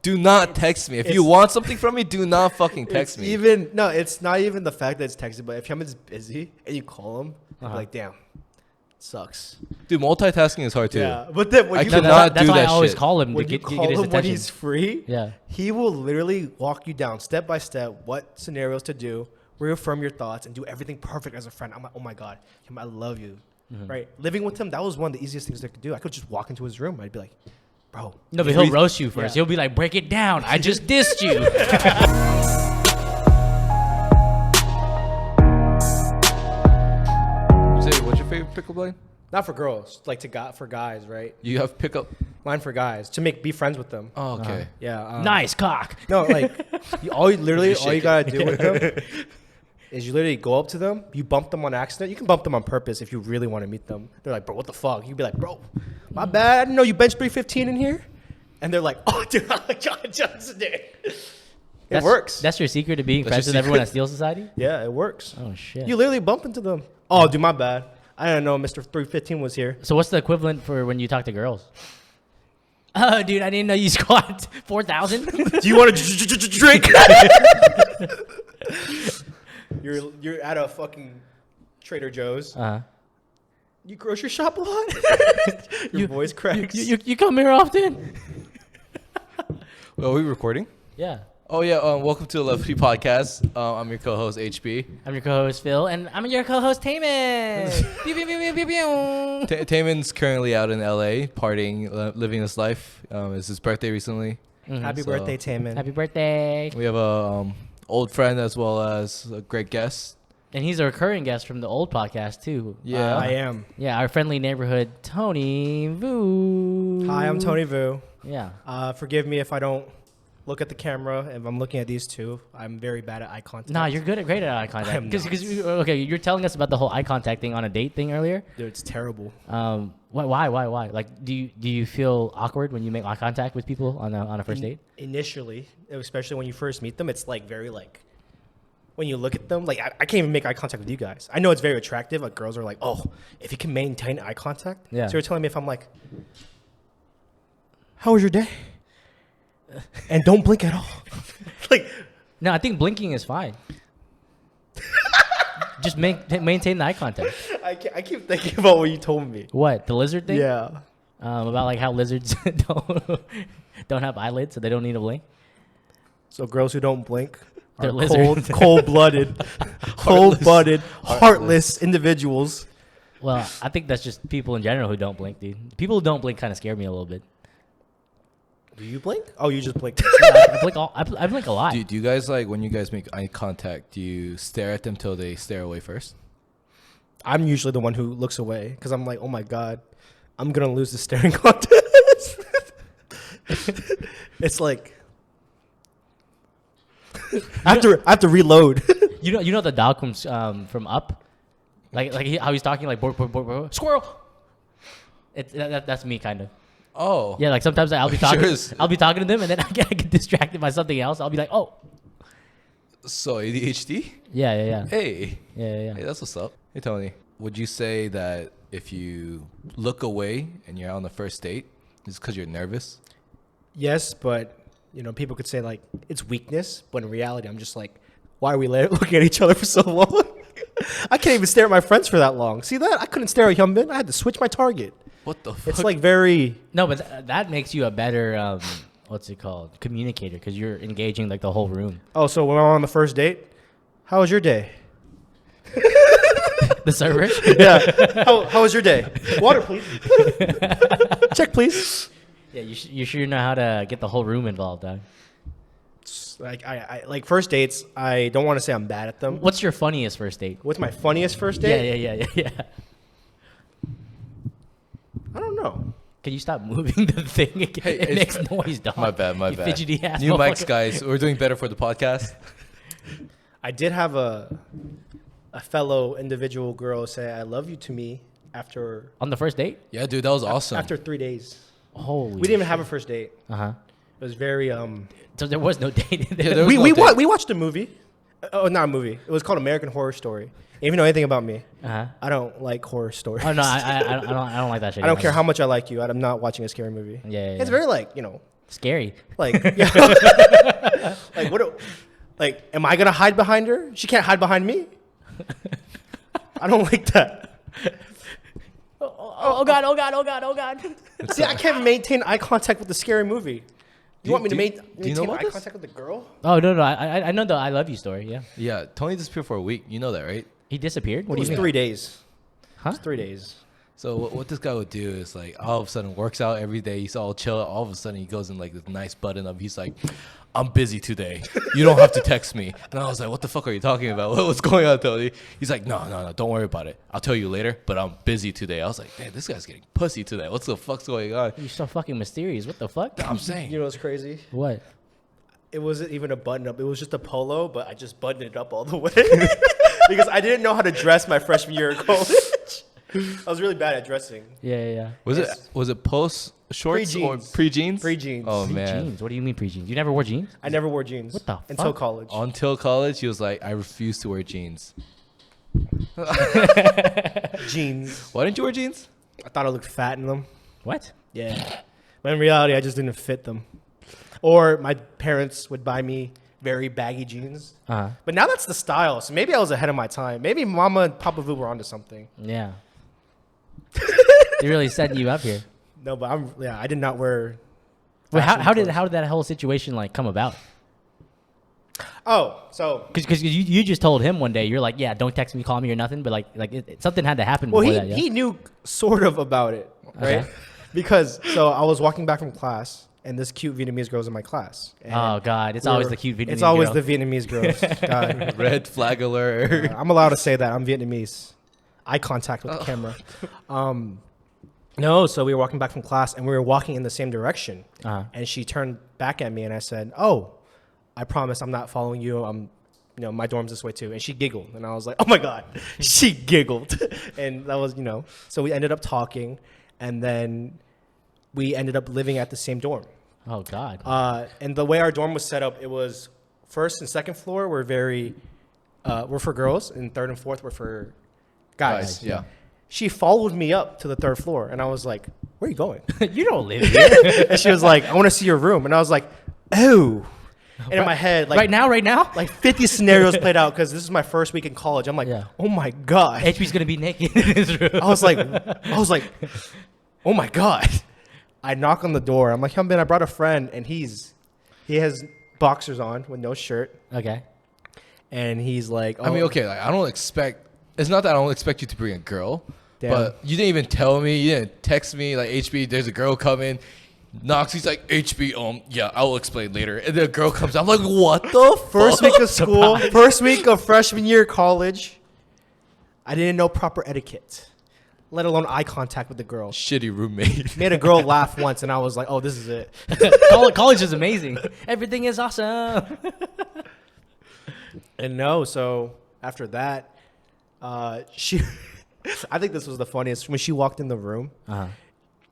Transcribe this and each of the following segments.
Do not text me. If you want something from me, do not fucking text me. It's not even the fact that it's texting, but if someone's busy and you call him, you're like, damn, sucks. Dude, multitasking is hard too. Yeah, but then when I you cannot That's do why that I always shit. call him to when you get call his him attention. when he's free, Yeah. he will literally walk you down step by step what scenarios to do, reaffirm your thoughts, and do everything perfect as a friend. I'm like, oh my God, Kim, I love you. Right? Living with him, that was one of the easiest things I could do. I could just walk into his room. I'd be like, bro. No, but he'll roast you first. Yeah. He'll be like, break it down. I just dissed you. Say, what's your favorite pickup line? Not for girls, like for guys, right? You have pickup. Mine for guys to be friends with them. Oh, okay. Yeah. Nice cock. No, like all you shake gotta do with them is you literally go up to them, you bump them on accident. You can bump them on purpose if you really want to meet them. They're like, bro, what the fuck? You'd be like, bro, my bad. I didn't know you bench 315 in here. And they're like, oh, dude, I just did. It works. That's your secret to being friends your with everyone secret? at Steel Society? Yeah, it works. Oh, shit. You literally bump into them. Oh, dude, my bad. I didn't know Mr. 315 was here. So what's the equivalent for when you talk to girls? Oh, dude, I didn't know you squat 4,000. Do you want to drink? You're at a fucking Trader Joe's. Uh-huh. You grocery shop a lot? Your voice cracks. You come here often? Well, are we recording? Yeah. Oh, yeah. Welcome to the Levity podcast. I'm your co-host, HB. I'm your co-host, Phil, and I'm your co-host, Taman. Pew, pew, pew, pew, pew, pew. Taman's currently out in LA, partying, living his life. It's his birthday recently. Happy So- birthday, Taman. Happy birthday. We have a old friend as well as a great guest. And he's a recurring guest from the old podcast, too. Yeah. I am. Yeah, our friendly neighborhood, Tony Vu. Hi, I'm Tony Vu. Yeah. Forgive me if I don't look at the camera. If I'm looking at these two, I'm very bad at eye contact. Nah, you're great at eye contact. I'm not. Because okay, you're telling us about the whole eye contact thing on a date thing earlier. Dude, it's terrible. Why? Like, do you feel awkward when you make eye contact with people on a first date? Initially, especially when you first meet them, it's like very like when you look at them, like I can't even make eye contact with you guys. I know it's very attractive. Like girls are like, oh, if you can maintain eye contact. Yeah. So you're telling me if I'm like, how was your day? And don't blink at all. Like, No, I think blinking is fine. Just maintain the eye contact. I keep thinking about what you told me. What, the lizard thing? Yeah. About like how lizards don't have eyelids, so they don't need to blink. So girls who don't blink They're are lizards. cold-blooded, heartless individuals. Well, I think that's just people in general who don't blink, dude. People who don't blink kind of scare me a little bit. Do you blink? Oh, you just blinked. I blink a lot. Do you guys, like, when you guys make eye contact, do you stare at them till they stare away first? I'm usually the one who looks away because I'm like, oh my God, I'm going to lose the staring contest. It's like, I have to reload. You know the dog from Up, like how he's talking like bork, bork, bork, bork, squirrel. That's me kind of. Oh. Yeah, like sometimes I'll be talking. Sure is. I'll be talking to them, and then I get distracted by something else. I'll be like, oh. So ADHD? Yeah. Hey. Yeah. Hey, that's what's up. Hey, Tony. Would you say that if you look away and you're on the first date, it's because you're nervous? Yes, but people could say like it's weakness, but in reality, I'm just like, why are we looking at each other for so long? I can't even stare at my friends for that long. See that? I couldn't stare at Hyunbin. I had to switch my target. What the fuck? It's like very. No, but that makes you a better what's it called, communicator, because you're engaging like the whole room. Oh, so when I'm on the first date, how was your day? The server. Yeah. How was your day? Water, please. Check, please. Yeah, you sure know how to get the whole room involved, dog. Like I like first dates. I don't want to say I'm bad at them. What's your funniest first date? What's my funniest first date? Yeah. I don't know. Can you stop moving the thing? It makes noise, dog. My bad. You fidgety ass. New mics, motherfucker. guys. We're doing better for the podcast. I did have a fellow individual girl say "I love you" to me after On the first date? Yeah, dude, that was awesome. after 3 days. Holy. We didn't even have a first date. Uh-huh. It was very So there was no date. Yeah, there was we no we, date. we watched a movie. Oh, not a movie. It was called American Horror Story. If you know anything about me, Uh-huh. I don't like horror stories. Oh no, I don't like that shit. I don't care how much I like you. I'm not watching a scary movie. Yeah. It's very like Scary. Like, yeah. Like what? Like, am I gonna hide behind her? She can't hide behind me. I don't like that. Oh God! Oh God! Oh God! Oh God! See, I can't maintain eye contact with the scary movie. You want me to do you maintain know about eye this? contact with the girl? Oh no! I know the I love you story. Yeah. Yeah, Tony disappeared for a week. You know that, right? He disappeared. What It do was you mean? 3 days. Huh? It's 3 days. So what this guy would do is like all of a sudden works out every day. He's all chill. All of a sudden he goes in like this nice button up. He's like, I'm busy today. You don't have to text me. And I was like, what the fuck are you talking about? What's going on, Tony? He's like, no, don't worry about it. I'll tell you later, but I'm busy today. I was like, man, this guy's getting pussy today. What's the fuck's going on? You're so fucking mysterious. What the fuck? I'm saying. You know what's crazy? What? It wasn't even a button up. It was just a polo, but I just buttoned it up all the way because I didn't know how to dress my freshman year of college. I was really bad at dressing. Yeah. Was it post shorts or Pre-jeans. pre-jeans? Pre-jeans. Oh, man. Jeans. What do you mean pre-jeans? You never wore jeans? I never wore jeans. What the until fuck? college. Until college, he was like, I refuse to wear jeans. Jeans. Why didn't you wear jeans? I thought I looked fat in them. What? Yeah. But in reality, I just didn't fit them. Or my parents would buy me very baggy jeans. Uh-huh. But now that's the style. So maybe I was ahead of my time. Maybe Mama and Papa Vu were onto something. Yeah. They really setting you up here. No, but I did not wear. Wait, fashion how did clothes. that whole situation like come about? Oh, so Because you just told him one day, you're like, yeah, don't text me, call me or nothing, but something had to happen well, before he that. Yeah? he knew sort of about it, right? Okay. Because so I was walking back from class, and this cute Vietnamese girl was in my class. And Oh God, it's we always were- the cute Vietnamese It's always girl. the Vietnamese girls. God, Red flag alert. I'm allowed to say that I'm Vietnamese. Eye contact with the camera. No, so we were walking back from class, and we were walking in the same direction. Uh-huh. And she turned back at me, and I said, "Oh, I promise I'm not following you. My dorm's this way too." And she giggled, and I was like, "Oh my God," she giggled, and that was, So we ended up talking, and then we ended up living at the same dorm. Oh God. And the way our dorm was set up, it was first and second floor were were for girls, and third and fourth were for guys. Yeah. She followed me up to the third floor, and I was like, "Where are you going?" You don't live here. And she was like, "I want to see your room," and I was like, "Oh." And in my head, like right now? like 50 scenarios played out because this is my first week in college. I'm like, Yeah. "Oh my God." HP's gonna be naked in his room. I was like, "Oh my God." I knock on the door. I'm like, "Hyunbin, I brought a friend," and he has boxers on with no shirt, Okay. and he's like, I mean, okay, like I don't expect. It's not that I don't expect you to bring a girl, Damn. but you didn't even tell me. You didn't text me like HB. There's a girl coming. Knocks. He's like HB. Yeah, I'll explain later. And the girl comes. I'm like, what the First fuck? week of school, first week of freshman year of college, I didn't know proper etiquette, let alone eye contact with the girl. Shitty roommate. Made a girl laugh once, and I was like, "Oh, this is it." College is amazing. Everything is awesome. And no, so after that, she, I think this was the funniest when she walked in the room. Uh-huh.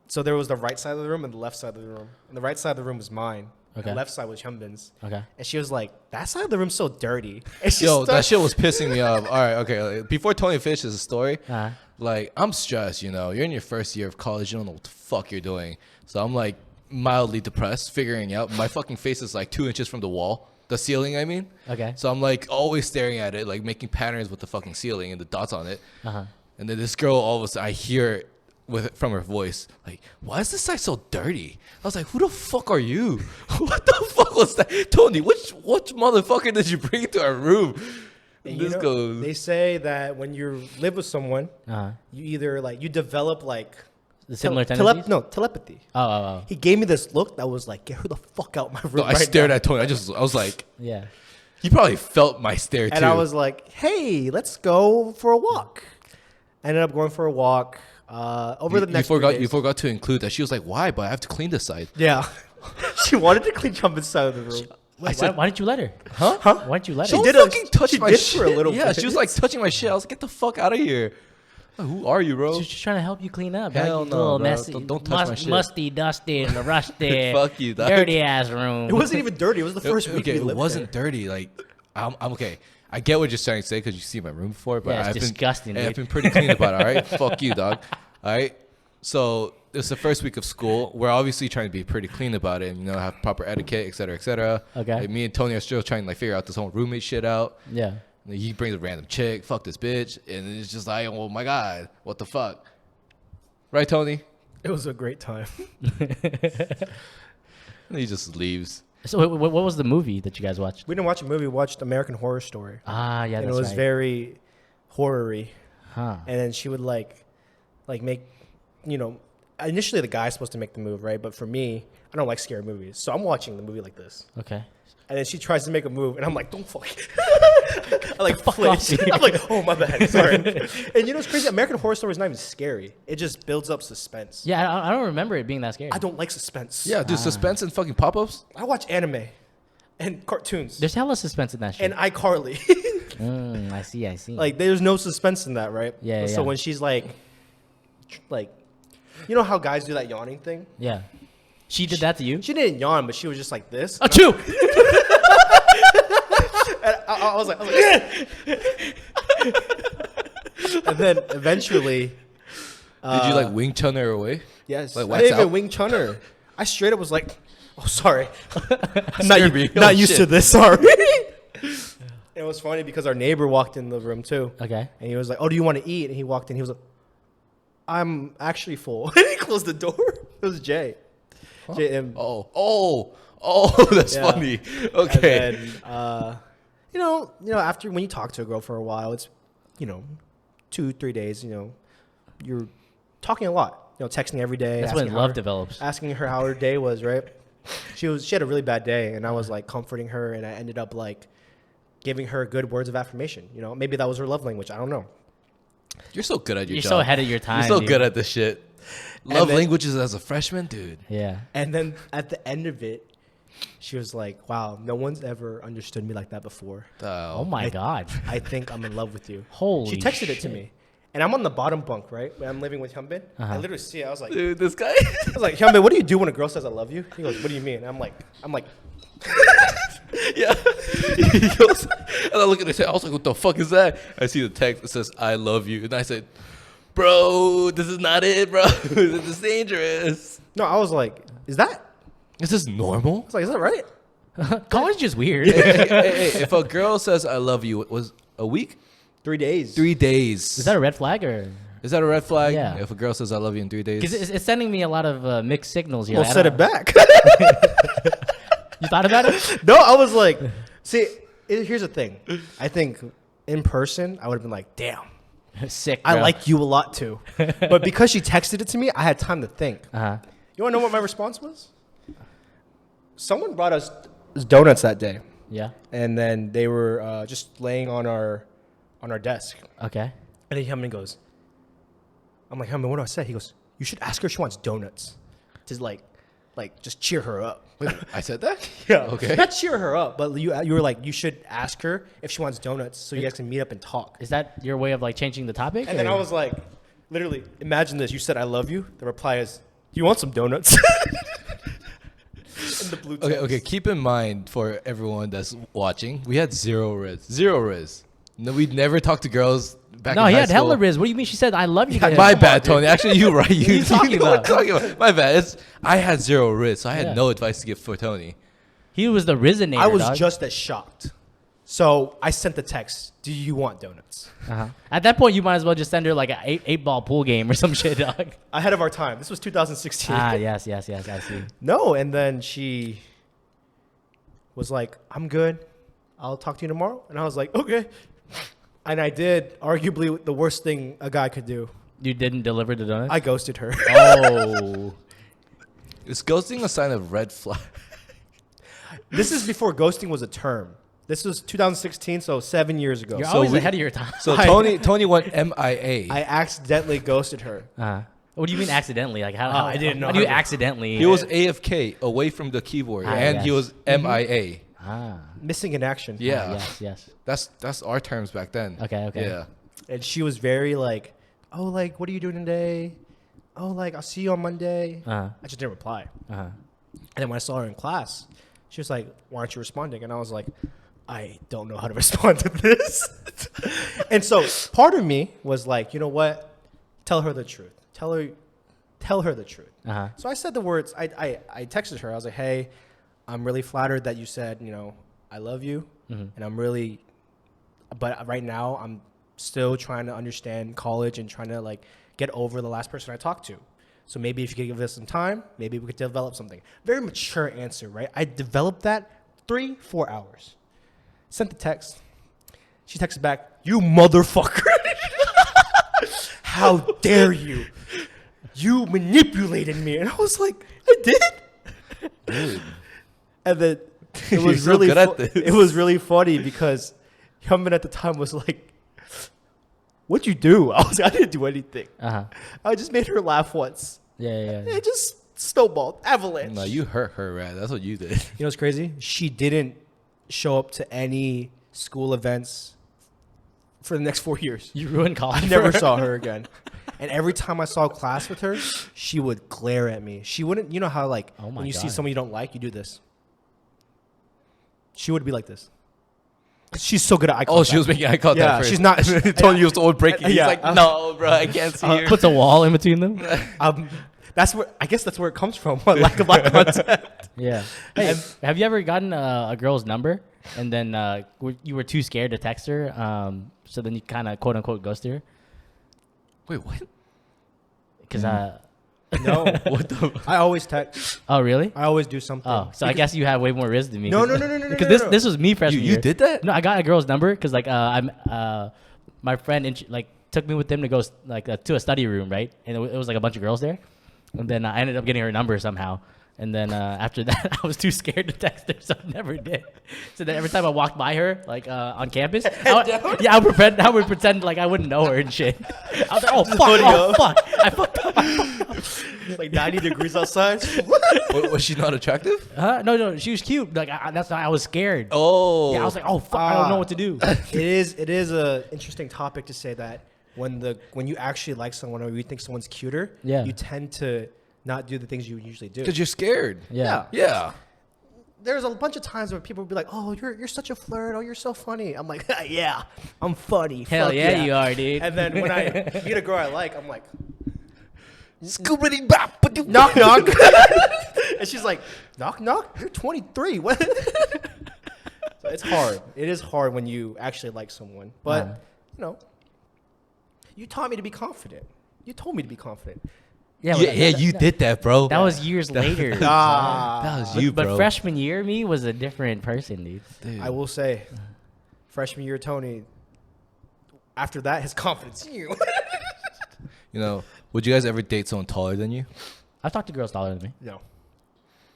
So there was the right side of the room and the left side of the room. And the right side of the room was mine. Okay. The left side was Hyunbin's. Okay. And she was like, "That side of the room's so dirty." And she Yo, that started- shit was pissing me off. All right, okay. Like, before Tony finishes the story, Uh-huh. like I'm stressed. You're in your first year of college. You don't know what the fuck you're doing. So I'm like mildly depressed, figuring out. My fucking face is like 2 inches from the wall, the ceiling. I mean. Okay. So I'm like always staring at it, like making patterns with the fucking ceiling and the dots on it. Uh-huh. And then this girl, all of a sudden, I hear from her voice, like, "Why is this side so dirty?" I was like, "Who the fuck are you? What the fuck was that, Tony? Which motherfucker did you bring into our room?" And This goes. They say that when you live with someone, Uh-huh. you either you develop The similar tendencies? telepathy. Oh. He gave me this look that was like, "Get her the fuck out my room." No, I right stared now. at Tony. I was like, Yeah. he probably felt my stare too. And I was like, "Hey, let's go for a walk." I ended up going for a walk. Over the next 3 days. you forgot to include that. She was like, "Why? But I have to clean this side." Yeah. She wanted to clean Jumpin's side of the room. Why didn't you let her? Huh? Why didn't you let She her? did fucking touch she my did shit for a little Yeah, bit. she was like touching my shit. I was like, "Get the fuck out of here." Like, who are you, bro? She's just trying to help you clean up. Hell You no, little bro. messy. Don't touch my shit. Musty, dusty, and rusty. Fuck you, dog. Dirty ass room. It wasn't even dirty. It was the first week Okay, we it lived wasn't there. dirty. Like, I'm okay. I get what you're trying to say because you see my room before, but Yeah, it's I've disgusting, I've dude. been pretty clean about it. All right, fuck you, dog. All right. So it's the first week of school. We're obviously trying to be pretty clean about it and, have proper etiquette, et cetera, et cetera. Okay. Like, me and Tony are still trying to, like, figure out this whole roommate shit out. Yeah. And he brings a random chick, fuck this bitch. And it's just like, oh, my God, what the fuck? Right, Tony? It was a great time. And he just leaves. So what was the movie that you guys watched? We didn't watch a movie. We watched American Horror Story. Ah, yeah, And that's it was right. very horror-y. Huh. And then she would like make, initially the guy's supposed to make the move, right? But for me, I don't like scary movies. So I'm watching the movie like this. Okay. And then she tries to make a move, and I'm like, don't fuck. I like Fuck flinch. off. I'm like, oh, my bad. Sorry. And what's crazy? American Horror Story is not even scary. It just builds up suspense. Yeah, I don't remember it being that scary. I don't like suspense. Yeah, dude, suspense and fucking pop-ups. I watch anime and cartoons There's hella suspense in that shit. and iCarly. I see. Like, there's no suspense in that, right? Yeah, So yeah. when she's like, you know how guys do that yawning thing? Yeah. She did that to you? She didn't yawn, but she was just like this. Achoo! And I was like, yeah. And then eventually, Did you, like, Wing Chun her away? yes, Like, I wax didn't even out? Wing Chun her. I straight up was like, oh, sorry. Scared me. Not Oh, used shit. to this, sorry. It was funny because our neighbor walked in the room too. Okay. And he was like, oh, do you want to eat? And he walked in. He was like, I'm actually full. And he closed the door. It was Jay. Huh? JM. Oh, that's Yeah. funny. Okay. And then, after when you talk to a girl for a while, it's, 2-3 days, you're talking a lot, texting every day. That's when asking love her- develops. Asking her how her day was, right? She had a really bad day, and I was like comforting her, and I ended up like giving her good words of affirmation. Maybe that was her love language. I don't know. You're so good at your You're job. so ahead of your time. You're so dude. good at this shit. Love then- languages as a freshman, dude. Yeah. And then at the end of it, she was like, wow, no one's ever understood me like that before. Oh my god. I think I'm in love with you. Holy She texted it to shit. me. And I'm on the bottom bunk, right? When I'm living with Hyunbin. Uh-huh. I literally see it. I was like, Dude, this guy. I was like, Hyunbin, what do you do when a girl says I love you? He goes, what do you mean? I'm like, Yeah. He goes, and I look at it. I was like, what the fuck is that? I see the text that says, I love you. And I said, bro, this is not it, bro. This is dangerous. no, I was like, is that? Is this normal? I was like, is that right? College is just weird. Hey, if a girl says, I love you, it was a week? 3 days. 3 days. Is that a red flag or? Is that a red flag? Yeah. If a girl says, I love you in 3 days? Because it's sending me a lot of mixed signals here. Well, I set don't- it back. You thought about it? No, I was like, see, here's the thing. I think in person, I would have been like, damn, Sick. I bro. like you a lot too. But because she texted it to me, I had time to think. Uh-huh. You want to know what my response was? Someone brought us donuts that day. Yeah. And then they were just laying on our desk. Okay. And then Hyunmin goes, I'm like, Hyunmin, what do I say? He goes, you should ask her if she wants donuts. To like just cheer her up. Wait, I said that? Yeah. Okay. Not cheer her up, but you were like, you should ask her if she wants donuts so you guys can meet up and talk. Is that your way of like changing the topic? And then or- I was like, literally, imagine this. You said, I love you. The reply is, do you want some donuts? And the blue text. Okay. Keep in mind for everyone that's watching, we had zero riz. No, we'd never talked to girls back No, in he high had school. hella riz. What do you mean? She said, "I love you." to him. My Come bad, on, dude. Tony. Actually, you're right. are you talking know what I'm about? talking about. My bad. I had zero riz, so I had Yeah. no advice to give for Tony. He was the rizonator. I was dog. just as shocked. So I sent the text, do you want donuts? Uh-huh. At that point, you might as well just send her like an eight ball pool game or some shit, dog. Ahead of our time. This was 2016. Yes. I see. No, and then she was like, I'm good. I'll talk to you tomorrow. And I was like, okay. And I did arguably the worst thing a guy could do. You didn't deliver the donut. I ghosted her. Oh. Is ghosting a sign of red flag? This is before ghosting was a term. This was 2016, so 7 years ago. You're So always we- ahead of your time. So I- Tony went MIA. I accidentally ghosted her. What do you mean accidentally? Like how? I didn't know How do you how to- accidentally? He was AFK, away from the keyboard, and he yes. was MIA. Missing in action. Yeah, Yes. that's our terms back then. Okay. Yeah. And she was very like, oh, like, what are you doing today? Oh, like, I'll see you on Monday. I just didn't reply. And then when I saw her in class, she was like, why aren't you responding? And I was like, I don't know how to respond to this. And so part of me was like, you know what? Tell her the truth. Tell her tell her the truth. Uh-huh. So I said the words. I texted her. I was like, hey, I'm really flattered that you said, I love you. And I'm really, but right now I'm still trying to understand college and trying to like get over the last person I talked to. So maybe if you could give us some time, maybe we could develop something. Very mature answer, right? I developed that 3-4 hours. Sent the text. She texted back, you motherfucker. How dare you? You manipulated me. And I was like, I did? Dude. And then it You're was so really good at this. it was really funny because Hyunmin at the time was like, what'd you do? I was like, I didn't do anything. Uh-huh. I just made her laugh once. Yeah. It just snowballed, avalanche. No, you hurt her, right? That's what you did. You know what's crazy? She didn't show up to any school events for the next 4 years. You ruined college. I never saw her again. And every time I saw class with her, she would glare at me. She wouldn't, you know how like Oh my when you see God. someone you don't like, you do this. She would be like this. She's so good at eye contact. Oh, she was making eye contact Yeah, first. she's not. Told you it was the old breaking. He's Yeah, like, no, bro, I can't see you. Puts a wall in between them. That's where I guess that's where it comes from. A lack of eye contact. Yeah. Hey, have you ever gotten a girl's number and then you were too scared to text her, so then you kind of quote unquote ghosted her? Wait, what? Because No, What the? I always text. oh really? I always do something. Oh, so I guess you have way more risk than me. No. Because no. this was me freshman You year. did that? No, I got a girl's number because like my friend took me with them to go to a study room, right? And it was like a bunch of girls there, and then I ended up getting her number somehow. And then after that, I was too scared to text her, so I never did. So then every time I walked by her, like on campus, I would pretend like I wouldn't know her and shit. I was like, oh fuck, I fucked up. It's like 90 degrees outside. Was she not attractive? No, she was cute. Like that's why I was scared. Oh. Yeah, I was like, oh fuck, I don't know what to do. It is a interesting topic to say that when you actually like someone or you think someone's cuter, Yeah. you tend to not do the things you usually do. Because you're scared. Yeah. Yeah. There's a bunch of times where people will be like, "Oh, you're such a flirt. Oh, you're so funny." I'm like, "Yeah, I'm funny." Hell Fuck yeah, you are, dude. And then when I meet a girl I like, I'm like, Scoobity bop. "Knock knock," and she's like, "Knock knock. You're 23. What?" So it's hard. It is hard when you actually like someone, but you taught me to be confident. You told me to be confident. Yeah, You did that, bro. That was years later. That was you, bro. But freshman year, me was a different person, dude. Dude. I will say, freshman year Tony. After that, his confidence in you. Would you guys ever date someone taller than you? I've talked to girls taller than me. No,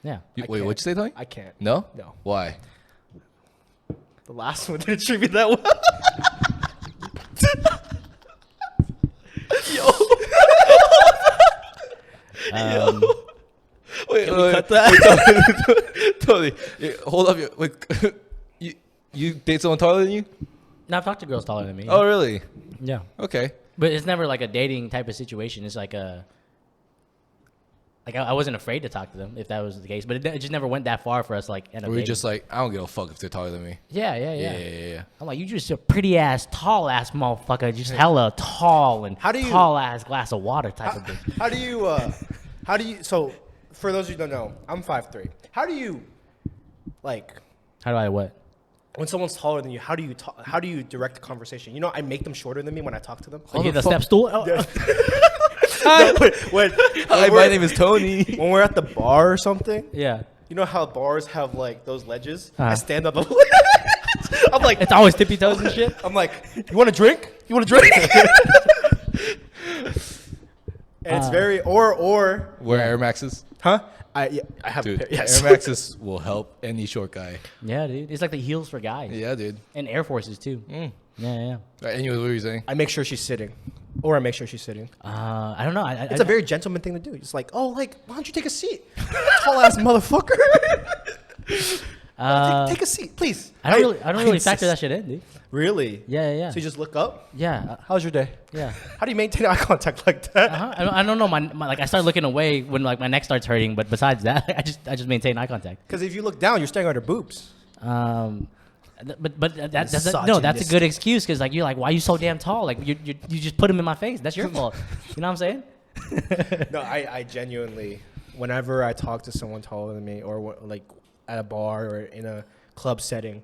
Yeah. Wait, can't. what'd you say, Tony? I can't. No? No. Why? The last one didn't treat me that well. Wait, cut that? Tony, hold up. Wait, you date someone taller than you? No, I've talked to girls taller than me. Oh, really? Yeah. Okay. But it's never like a dating type of situation. It's like I wasn't afraid to talk to them if that was the case, but it just never went that far for us. Like, end up Were you dating. just like, I don't give a fuck if they're taller than me? Yeah. Yeah. I'm like, you just a pretty ass, tall ass motherfucker, just hella tall and How do you- tall ass glass of water type of thing. How do you, so for those who don't know, I'm 5'3". How do you, How do I what? when someone's taller than you, how do you direct the conversation? I make them shorter than me when I talk to them. Like the the fuck- step stool? Oh, when Hi, my name is Tony. when we're at the bar or something, yeah. you know how bars have like those ledges? Uh-huh. I stand on the ledge. I'm like, It's always tippy toes and shit. I'm like, you want a drink? You want a drink? And it's very or Wear Air Maxes. huh? I have Dude, a pair. Yes. Air Maxes will help any short guy. Yeah, dude. It's like the heels for guys. Yeah, dude. And Air Forces too. Mm. Yeah. Right, anyways, what were you saying? I make sure she's sitting, or I make sure she's sitting. I don't know. It's a very gentleman thing to do. It's like, why don't you take a seat, tall ass motherfucker? Take a seat, please. I don't really factor insist. that shit in, dude. Really? Yeah. So you just look up. Yeah. How's your day? Yeah. How do you maintain eye contact like that? I don't know. My like I start looking away when like my neck starts hurting, but besides that, I just maintain eye contact. Because if you look down, you're staring at her boobs. But that's a good excuse because like you're like, why are you so damn tall? Like you just put him in my face. That's your fault. You know what I'm saying? No, I genuinely, whenever I talk to someone taller than me, or like at a bar or in a club setting,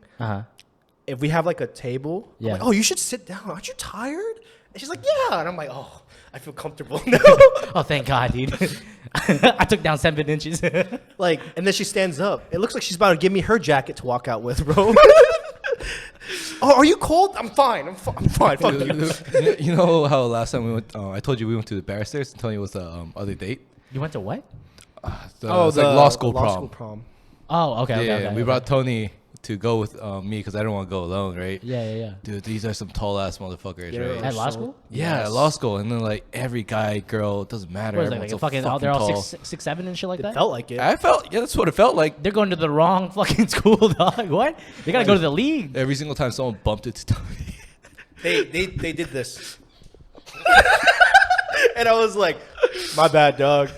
if we have like a table, I'm like, oh, you should sit down. Aren't you tired? And she's like, yeah. And I'm like, oh, I feel comfortable now. Oh, thank God, dude. I took down 7 inches. Like, and then she stands up. It looks like she's about to give me her jacket to walk out with, bro. Oh, are you cold? I'm fine. I'm fine. Fuck you. You know how last time we went? I told you we went to the barristers and told you it was the other date. You went to what? It's like law school prom. Oh, okay. Yeah, okay. we brought Tony to go with me because I didn't want to go alone, right? Yeah. Dude, these are some tall ass motherfuckers, right? At law school? Yeah, at law school, and then like every guy, girl, it doesn't matter. What is it, like Everyone's a so fucking, they're all tall. 6'7" and shit like It that? felt like it. I felt, yeah, that's what it felt like. They're going to the wrong fucking school, dog. What? They gotta go to the league. Every single time someone bumped into Tony. They did this. And I was like, my bad, dog.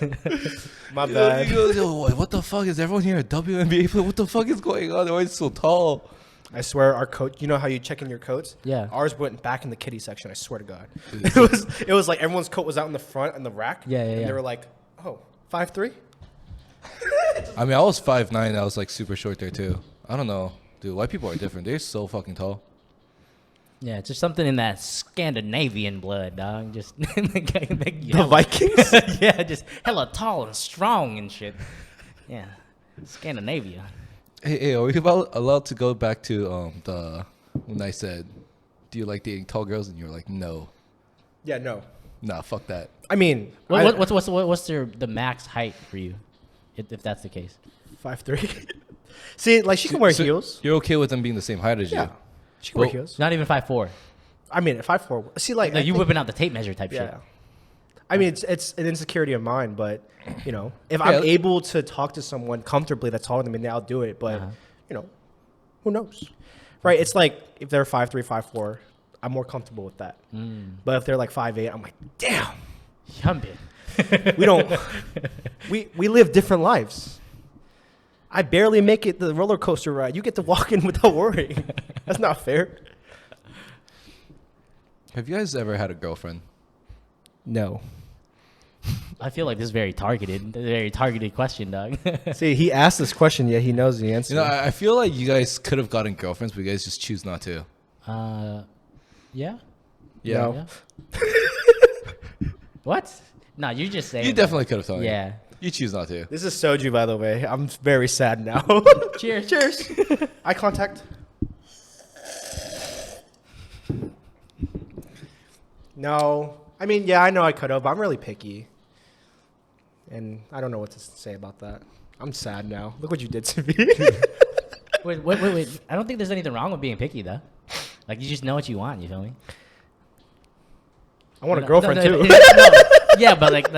My bad. He goes, yo, what the fuck? Is everyone here a WNBA player? What the fuck is going on? Why is so tall? I swear our coat, you know how you check in your coats? Yeah. Ours went back in the kiddie section, I swear to God. It was like everyone's coat was out in the front in the rack. Yeah. And they were like, oh, 5'3"? I mean, I was 5'9". I was like super short there too. I don't know. Dude, white people are different. They're so fucking tall. Yeah, it's just something in that Scandinavian blood, dog. Just The Vikings? Yeah, just hella tall and strong and shit. Yeah, Scandinavia. Hey, are we allowed to go back to when I said, do you like dating tall girls? And you were like, no. Yeah, no. Nah, fuck that. I mean, What's the max height for you, if that's the case? 5'3". See, like she can wear heels. You're okay with them being the same height as Yeah. you? She can wear heels. Not even 5'4". I mean, 5'4". See, like, Like you whipping out the tape measure type shit. yeah. I mean, it's an insecurity of mine, but you know, if I'm able to talk to someone comfortably that's taller than me, then I'll do it. But you know, who knows, right? It's like if they're 5'3", 5'4", I'm more comfortable with that. But if they're like 5'8", I'm like, damn, Yumbin. we don't, we live different lives. I barely make it the roller coaster ride. You get to walk in without worrying. That's not fair. Have you guys ever had a girlfriend? No. I feel like this is very targeted. A very targeted question, dog. See, he asked this question, yet he knows the answer. You know, I feel like you guys could have gotten girlfriends, but you guys just choose not to. Yeah. No. What? No, you just say. You definitely could have told me. Yeah. You choose not to. This is soju, by the way. I'm very sad now. Cheers. Cheers. Eye contact. No. I mean, yeah, I know I could have, but I'm really picky. And I don't know what to say about that. I'm sad now. Look what you did to me. Wait. I don't think there's anything wrong with being picky, though. Like, you just know what you want, you feel me? I want a girlfriend, too. Yeah, but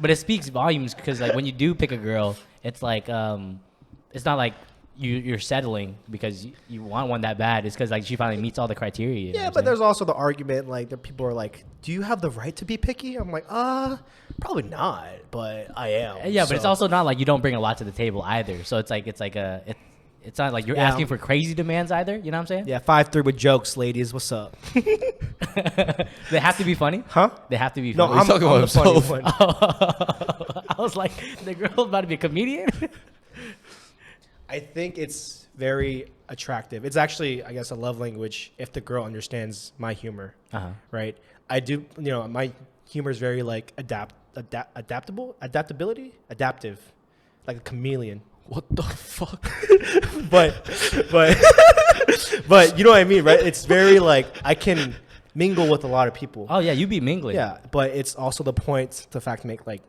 but it speaks volumes because, like, when you do pick a girl, it's like, it's not like you're settling because you want one that bad. It's because, like, she finally meets all the criteria. You know Yeah, what but I'm there's also the argument, like, that people are like, do you have the right to be picky? I'm like, probably not, but I am. saying? Yeah, but it's also not like you don't bring a lot to the table either. So it's not like you're asking for crazy demands either. You know what I'm saying? Yeah, 5'3" with jokes, ladies. What's up? They have to be funny? Huh? They have to be No, funny? He's talking about the funny himself. one. I was like, the girl's about to be a comedian? I think it's very attractive. It's actually, I guess, a love language if the girl understands my humor, right? I do, my humor is very like adaptive, like a chameleon. What the fuck? But you know what I mean, right? It's very like I can mingle with a lot of people. Oh yeah, you be mingling. Yeah, but it's also the point, the fact to make like,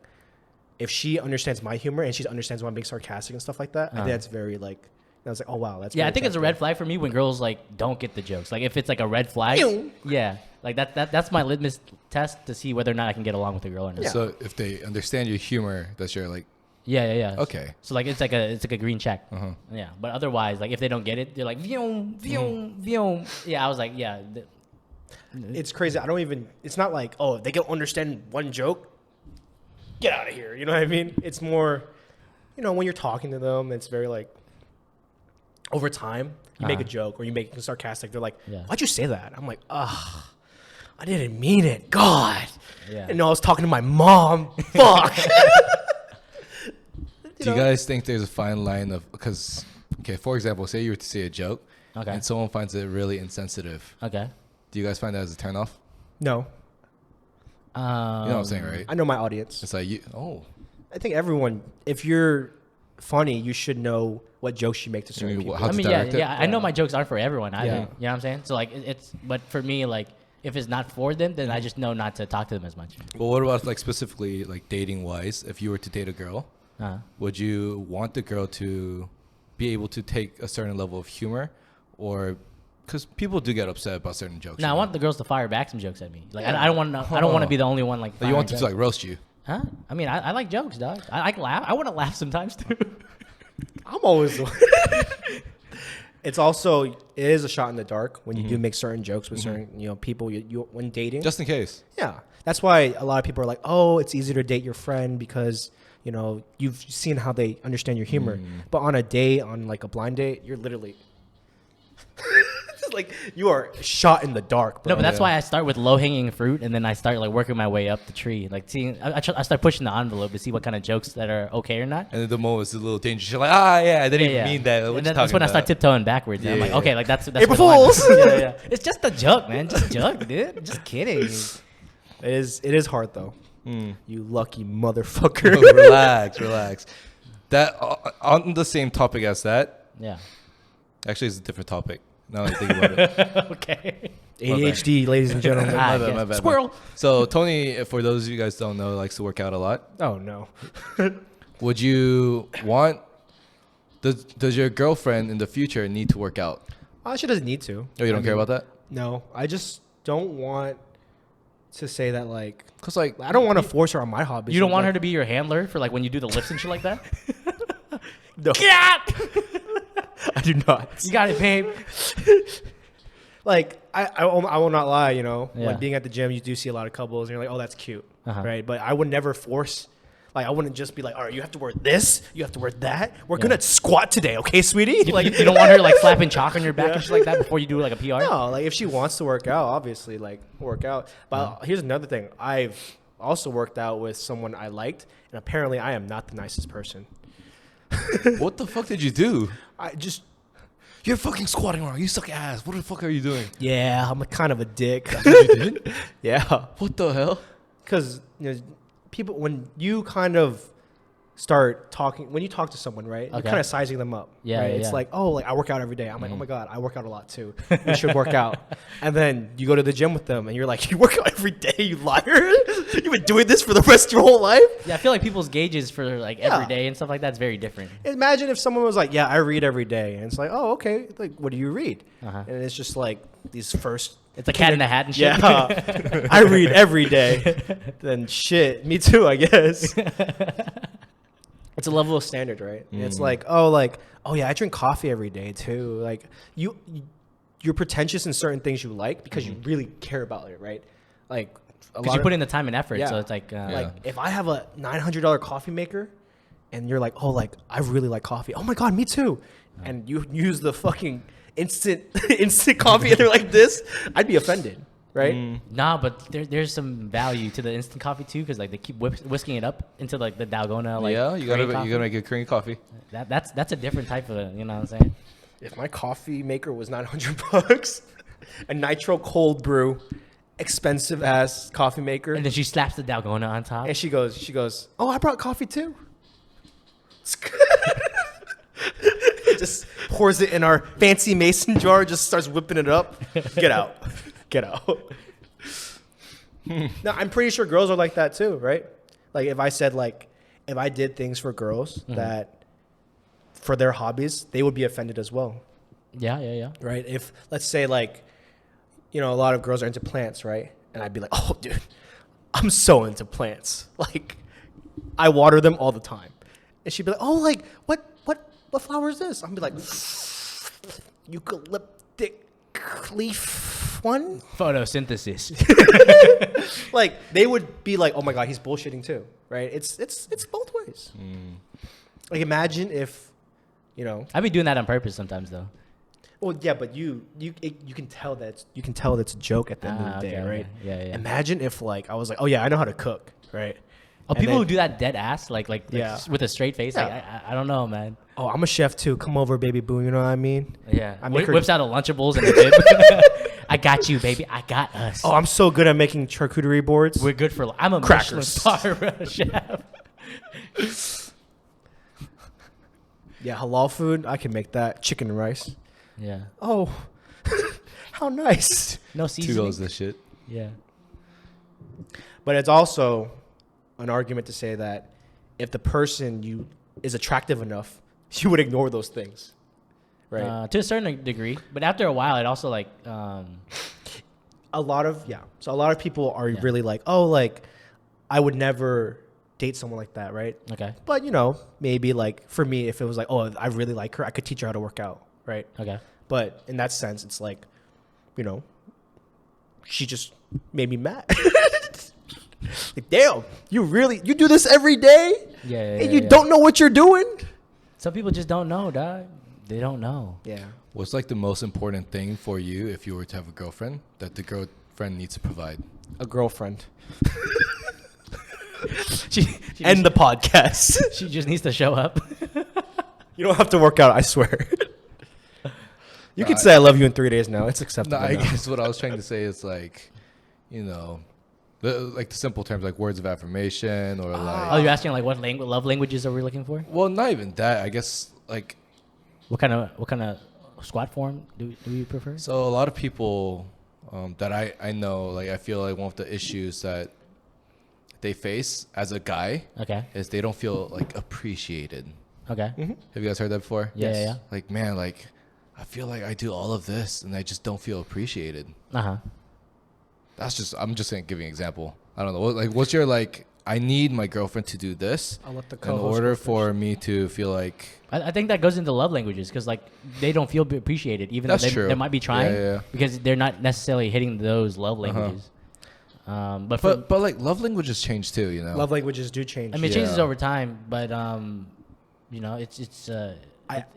if she understands my humor and she understands why I'm being sarcastic and stuff like that, I think that's very like, I was like, oh wow, that's Yeah, very I think it's a red attractive. flag for me when girls like don't get the jokes. Like if it's like a red flag, yeah, like that's my litmus test to see whether or not I can get along with a girl or not. Yeah. So if they understand your humor, that's your like, Yeah. okay. So like it's like a green check. Yeah, but otherwise, like if they don't get it, they're like vium. Yeah, I was like, yeah. It's crazy. I don't even. It's not like, oh, they can understand one joke. Get out of here. You know what I mean? It's more, when you're talking to them, it's very like. Over time, you make a joke or you make it sarcastic. They're like, Yeah. "Why'd you say that?" I'm like, "Ugh, I didn't mean it. God. Yeah. And I was talking to my mom. Fuck. Do you guys think there's a fine line of, because, okay, for example, say you were to say a joke, Okay. and someone finds it really insensitive. Okay. Do you guys find that as a turnoff? No. You know what I'm saying, right? I know my audience. It's like, I think everyone, if you're funny, you should know what jokes you make to certain people. how I to mean, yeah, direct it? yeah. I know my jokes aren't for everyone either. Yeah. You know what I'm saying? So like, but for me, like, if it's not for them, then I just know not to talk to them as much. Well, what about like specifically like dating wise? If you were to date a girl, would you want the girl to be able to take a certain level of humor, or because people do get upset about certain jokes? No, I want the girls to fire back some jokes at me. Like I don't want to. I don't want to be the only one like. you want them firing to jokes. like roast you? Huh? I mean, I like jokes, dog. I can laugh. I want to laugh sometimes too. I'm always. It's also, it is a shot in the dark when you do make certain jokes with certain people you when dating. Just in case. Yeah, that's why a lot of people are like, oh, it's easier to date your friend because you've seen how they understand your humor. But on a date, on like a blind date, you're literally like you are shot in the dark, bro. No, but that's why I start with low hanging fruit, and then I start like working my way up the tree. Like seeing, I start pushing the envelope to see what kind of jokes that are okay or not. And then the moment is a little dangerous. You're like, I didn't even mean that. What And you that's when talking I start about? tiptoeing backwards. And I'm like, Yeah. okay, like that's April where the line- Fools! yeah. It's just a joke, man. Just a joke, dude. Just kidding. It is hard though. You lucky motherfucker. Relax. That on the same topic as that. Yeah. Actually, it's a different topic. Now that I think about it. Okay. ADHD, ladies and gentlemen. Ah, My yeah. bad. Squirrel. So Tony, for those of you guys who don't know, likes to work out a lot. Oh no. Would you want? Does your girlfriend in the future need to work out? She doesn't need to. Oh, you don't care about that? No, I just don't want to say that like. Cause like I don't want to force her on my hobbies. You don't want her to be your handler for like when you do the lifts and shit like that? No, Yeah. I do not. You got it, babe. Like I will not lie. Yeah. When being at the gym, you do see a lot of couples, and you're like, oh, that's cute, Uh-huh. right? But I would never force. Like I wouldn't just be like, all right, you have to wear this, you have to wear that. We're gonna squat today, okay, sweetie? Like you don't want her like slapping chalk on your back and shit like that before you do like a PR? No, like if she wants to work out, obviously, like work out. But here's another thing. I've also worked out with someone I liked, and apparently I am not the nicest person. what the fuck did you do? I just, You're fucking squatting wrong. You suck ass. What the fuck are you doing? yeah, I'm a kind of a dick. That's what you did? Yeah, What the hell? because people, when you kind of start talking, when you talk to someone, right, you're Okay. kind of sizing them up. Yeah, right? yeah, It's yeah. like, oh, like I work out every day. I'm like, oh my god, I work out a lot too. You should work out. And then you go to the gym with them, and you're like, you work out every day, you liar. You've been doing this for the rest of your whole life. Yeah, I feel like people's gauges for like Yeah. every day and stuff like that's very different. Imagine if someone was like, yeah, I read every day. And it's like, oh, okay. Like, what do you read? Uh-huh. And it's just like these first. It's a cat in a hat and shit. Yeah. I read every day. Then shit. Me too, I guess. It's a level of standard, right? It's like, oh yeah, I drink coffee every day too. Like you're pretentious in certain things you like because you really care about it, right? Like Because you put in the time and effort, Yeah. so it's like, like if I have a $900 coffee maker, and you're like, oh, like I really like coffee. Oh my god, me too. And you use the fucking instant coffee, and they're like this, I'd be offended, right? nah, but there's some value to the instant coffee too, because like they keep whisking it up into like the Dalgona, like yeah, you gotta cream you gotta make a creamy coffee. that's a different type of, you know what I'm saying? If my coffee maker was $900, a nitro cold brew, expensive ass coffee maker, And then she slaps the Dalgona on top. and she goes, oh, I brought coffee too. Just pours it in our fancy mason jar, just starts whipping it up. Get out. Now, I'm pretty sure girls are like that too, right? Like if I said if I did things for girls that for their hobbies, they would be offended as well, Yeah. right? If let's say a lot of girls are into plants, right? And I'd be like, oh, dude, I'm so into plants. Like I water them all the time. And she'd be like, oh, like what flower is this? I'd be like, eucalyptic leaf one. Photosynthesis. Like they would be like, oh my god, he's bullshitting too, right? It's both ways. Like imagine if, I be doing that on purpose sometimes though. Well, yeah, but you can tell that it's a joke at the end of the day, okay, right? Yeah, yeah. Imagine if like I was like, oh yeah, I know how to cook, right? Oh, And people then- who do that dead ass, like Yeah. with a straight face. Like, Yeah. I don't know, man. Oh, I'm a chef too. Come over, baby boo. You know what I mean? Yeah. I make her- Whips out a Lunchables and a bib. I got you, baby. I got us. Oh, I'm so good at making charcuterie boards. We're good for. I'm a Crackers. Michelin star chef. Yeah, halal food. I can make that. Chicken and rice. Yeah. Oh, how nice. No Two seasoning. goes this shit. Yeah. But it's also an argument to say that if the person you is attractive enough, you would ignore those things, right? To a certain degree, but after a while, it also like. So a lot of people are Yeah. really like, oh, like I would never date someone like that, right? Okay. But maybe like for me, if it was like, oh, I really like her, I could teach her how to work out, right? Okay. But in that sense, it's like, she just made me mad. Like, damn, you do this every day, Yeah. and you don't know what you're doing. Some people just don't know, dog. They don't know. Yeah. What's like the most important thing for you if you were to have a girlfriend that the girlfriend needs to provide? A girlfriend. She End the podcast. She just needs to show up. You don't have to work out, I swear. You can say I love you in 3 days now. It's No, acceptable. I now. guess what I was trying to say is like, the simple terms like words of affirmation or like. Oh, you're asking like what love languages are we looking for? Well, not even that. I guess like. What kind of squat form do you prefer? So a lot of people that I know, like I feel like one of the issues that they face as a guy Okay. is they don't feel like appreciated. Okay. Have you guys heard that before? Yeah, yeah, yeah. Like, man, like I feel like I do all of this and I just don't feel appreciated. Uh-huh. I'm just gonna give you an example. I don't know. What's your like? I need my girlfriend to do this I'll let the in co-host order go for me to feel like. I think that goes into love languages because like they don't feel appreciated even That's though true. they might be trying Yeah. because they're not necessarily hitting those love languages. But But like love languages change too, you know. Love languages do change. I mean, it changes Yeah. over time, but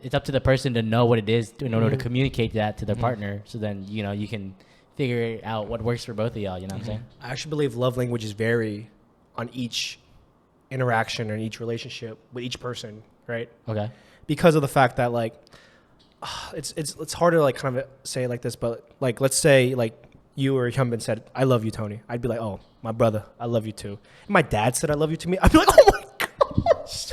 it's up to the person to know what it is in order to communicate that to their partner. So then you can figure out what works for both of y'all. You know what I'm saying? I actually believe love languages vary on each interaction and each relationship with each person, right? Okay. Because of the fact that like it's hard to like kind of say it like this, but like let's say like you or Hyunbin said, "I love you, Tony." I'd be like, "Oh, my brother, I love you too." And my dad said, "I love you" to me. I'd be like, "Oh my gosh,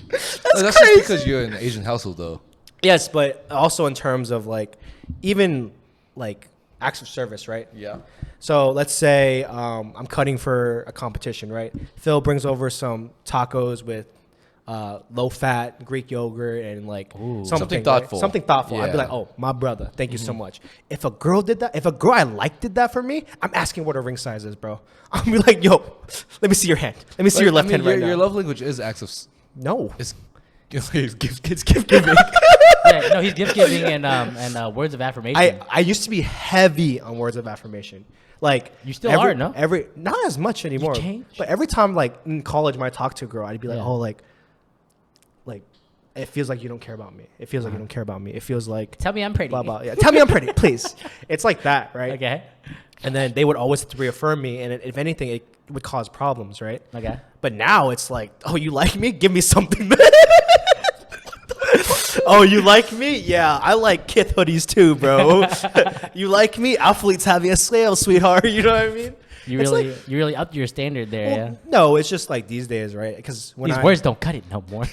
That's crazy." just because you're in an Asian household, though. Yes, but also in terms of like even like acts of service, right? Yeah. So let's say I'm cutting for a competition, right? Phil brings over some tacos with low-fat Greek yogurt and like Something thoughtful. Right? Something thoughtful. I'd be Yeah. like, "Oh, my brother, thank you so much." If a girl did that, if a girl I like did that for me, I'm asking what her ring size is, bro. I'll be like, "Yo, let me see your hand. Let me see your left hand right now." Your love language is acts of. No. It's gift giving. Yeah, no, he's gift giving and words of affirmation. I used to be heavy on words of affirmation. Like You still are, no? Not as much anymore. changed? But every time like in college when I talked to a girl, I'd be like, Yeah. "Oh, like it feels like you don't care about me. It feels like you don't care about me. It feels like Tell me I'm pretty. blah blah." Yeah, tell me I'm pretty, please. It's like that, right? Okay. And then they would always have to reaffirm me, and if anything, it would cause problems, right? Okay. But now it's like, "Oh, you like me? Give me something." "Oh, you like me? Yeah, I like Kith hoodies too, bro." "You like me? Athletes having a sale, sweetheart." You know what I mean? You It's really upped your standard there. Well, Yeah. no, it's just like these days, right? Because when These words don't cut it no more.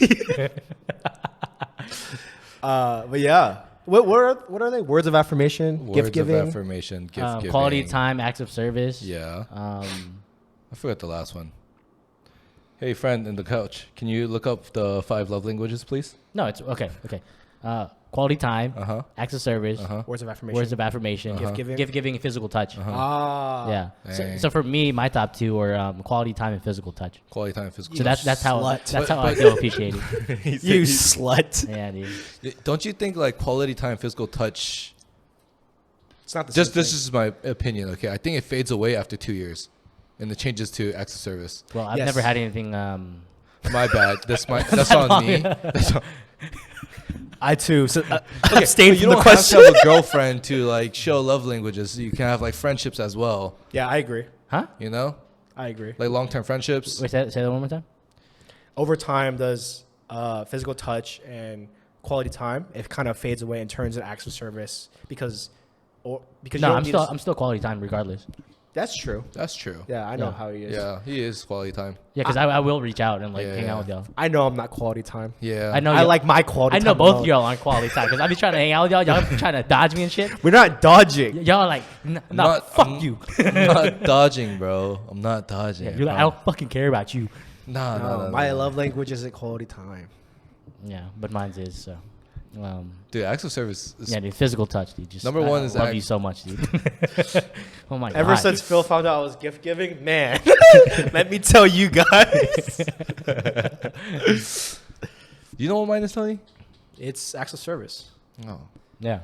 but yeah, what are they? Words of affirmation, gift Words of giving. affirmation, gift giving. Quality time, acts of service. Yeah. Um, I forgot the last one. Hey, friend in the couch, can you look up the 5 love languages, please? no, it's okay. Okay. Quality time, Uh-huh. acts of service, Uh-huh. Words of affirmation. words of affirmation, Gift giving. gift giving, and physical touch. Ah, Yeah. Dang. So for me, my top 2 are quality time and physical touch. Quality time, physical. So that's how slut. that's how I feel appreciated. you slut. Yeah, dude. Don't you think like quality time, physical touch? It's not the Just same this is my opinion. Okay, I think it fades away after 2 years, and it changes to acts of service. Well, I've Yes. never had anything. My bad. That's on me. That's on- I too. So, Okay, abstain but you from the don't have question. to have a girlfriend to like show love languages. You can have like friendships as well. Yeah, I agree. Huh? You know, I agree. like long-term friendships. Wait, say that one more time. Over time, does physical touch and quality time, it kind of fades away and turns into acts of service because you No, don't I'm need still I'm still quality time regardless. That's true. That's true. Yeah, I know Yeah. how he is. Yeah, he is quality time. Yeah, because I will reach out and like Yeah, hang yeah. out with y'all. I know I'm not quality time. Yeah, I know. I like my quality I time. know both alone. of y'all aren't quality time because I be trying to hang out with y'all. Y'all trying to dodge me and shit. We're not dodging. Y'all are like, nah, fuck you. I'm not dodging, bro. I'm not dodging. Yeah, you're like, I don't fucking care about you. Nah, No, my love language isn't quality time. Yeah, but mine's is so. Dude, acts of service. Is, Yeah, dude, physical touch, dude. Just Number one is love act- you so much, dude. Oh my god. Ever since Phil found out I was gift giving, man, let me tell you guys, You know what mine is, Tony? it's acts of service. No. Yeah.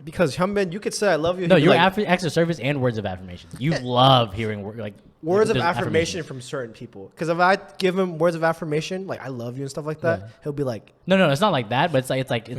Because Hyunbin, you could say I love you. No, he'd be you're like, acts of service and words of affirmation. You love hearing like words of there's affirmation from certain people. Because if I give him words of affirmation, like I love you and stuff like that, Yeah. he'll be like, No, it's not like that, but it's like Oh, like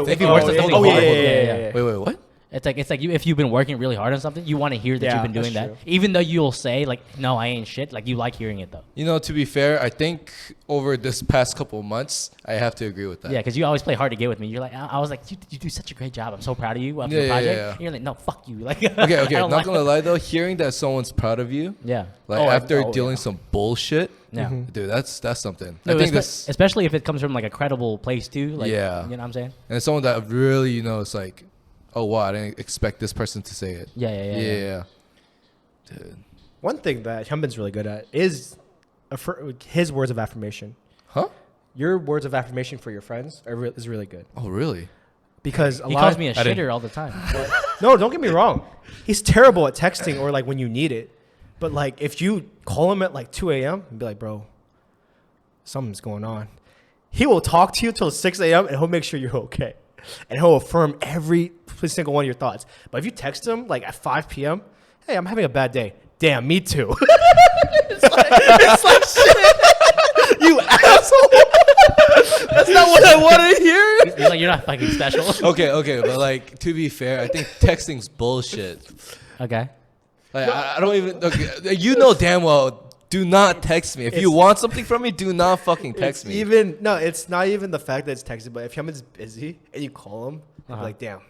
if you work on something oh, yeah, hard, yeah, yeah. Wait, what? It's like you if you've been working really hard on something, you want to hear that Yeah, you've been doing that's that, true. even though you'll say like, "No, I ain't shit." Like you like hearing it though. You know, to be fair, I think over this past couple of months, I have to agree with that. Yeah, because you always play hard to get with me. You're like, I was like, you do such a great job. I'm so proud of you after the Yeah, project. yeah. And you're like, no, fuck you. Like, Okay, I not don't like gonna it. lie though, hearing that someone's proud of you, Yeah. like Oh, after oh, dealing yeah. some bullshit, Yeah. dude, that's something. No, I think espe- this, especially if it comes from like a credible place too. Like, Yeah. You know what I'm saying? and someone that really, you know, it's like, oh wow, I didn't expect this person to say it. Yeah. Dude. one thing that Hyunbin's really good at is his words of affirmation. Huh? Your words of affirmation for your friends is really good. Oh really? Because He calls me a shitter all the time. No, don't get me wrong. He's terrible at texting or like when you need it. But like if you call him at like 2 a.m. and be like, bro, something's going on. He will talk to you till 6 a.m. and he'll make sure you're okay. And he'll affirm every single one of your thoughts. But if you text him like at 5 p.m., hey, I'm having a bad day. Damn, me too. it's like shit. You asshole. That's not what I want to hear. He's like, you're not fucking special. Okay, but like to be fair, I think texting's bullshit. Okay. Like, I don't even. Okay, you know damn well. Do not text me. If you want something from me, do not fucking text me. It's not even the fact that it's texted, but if Hyunbin's busy and you call him, you're like, damn,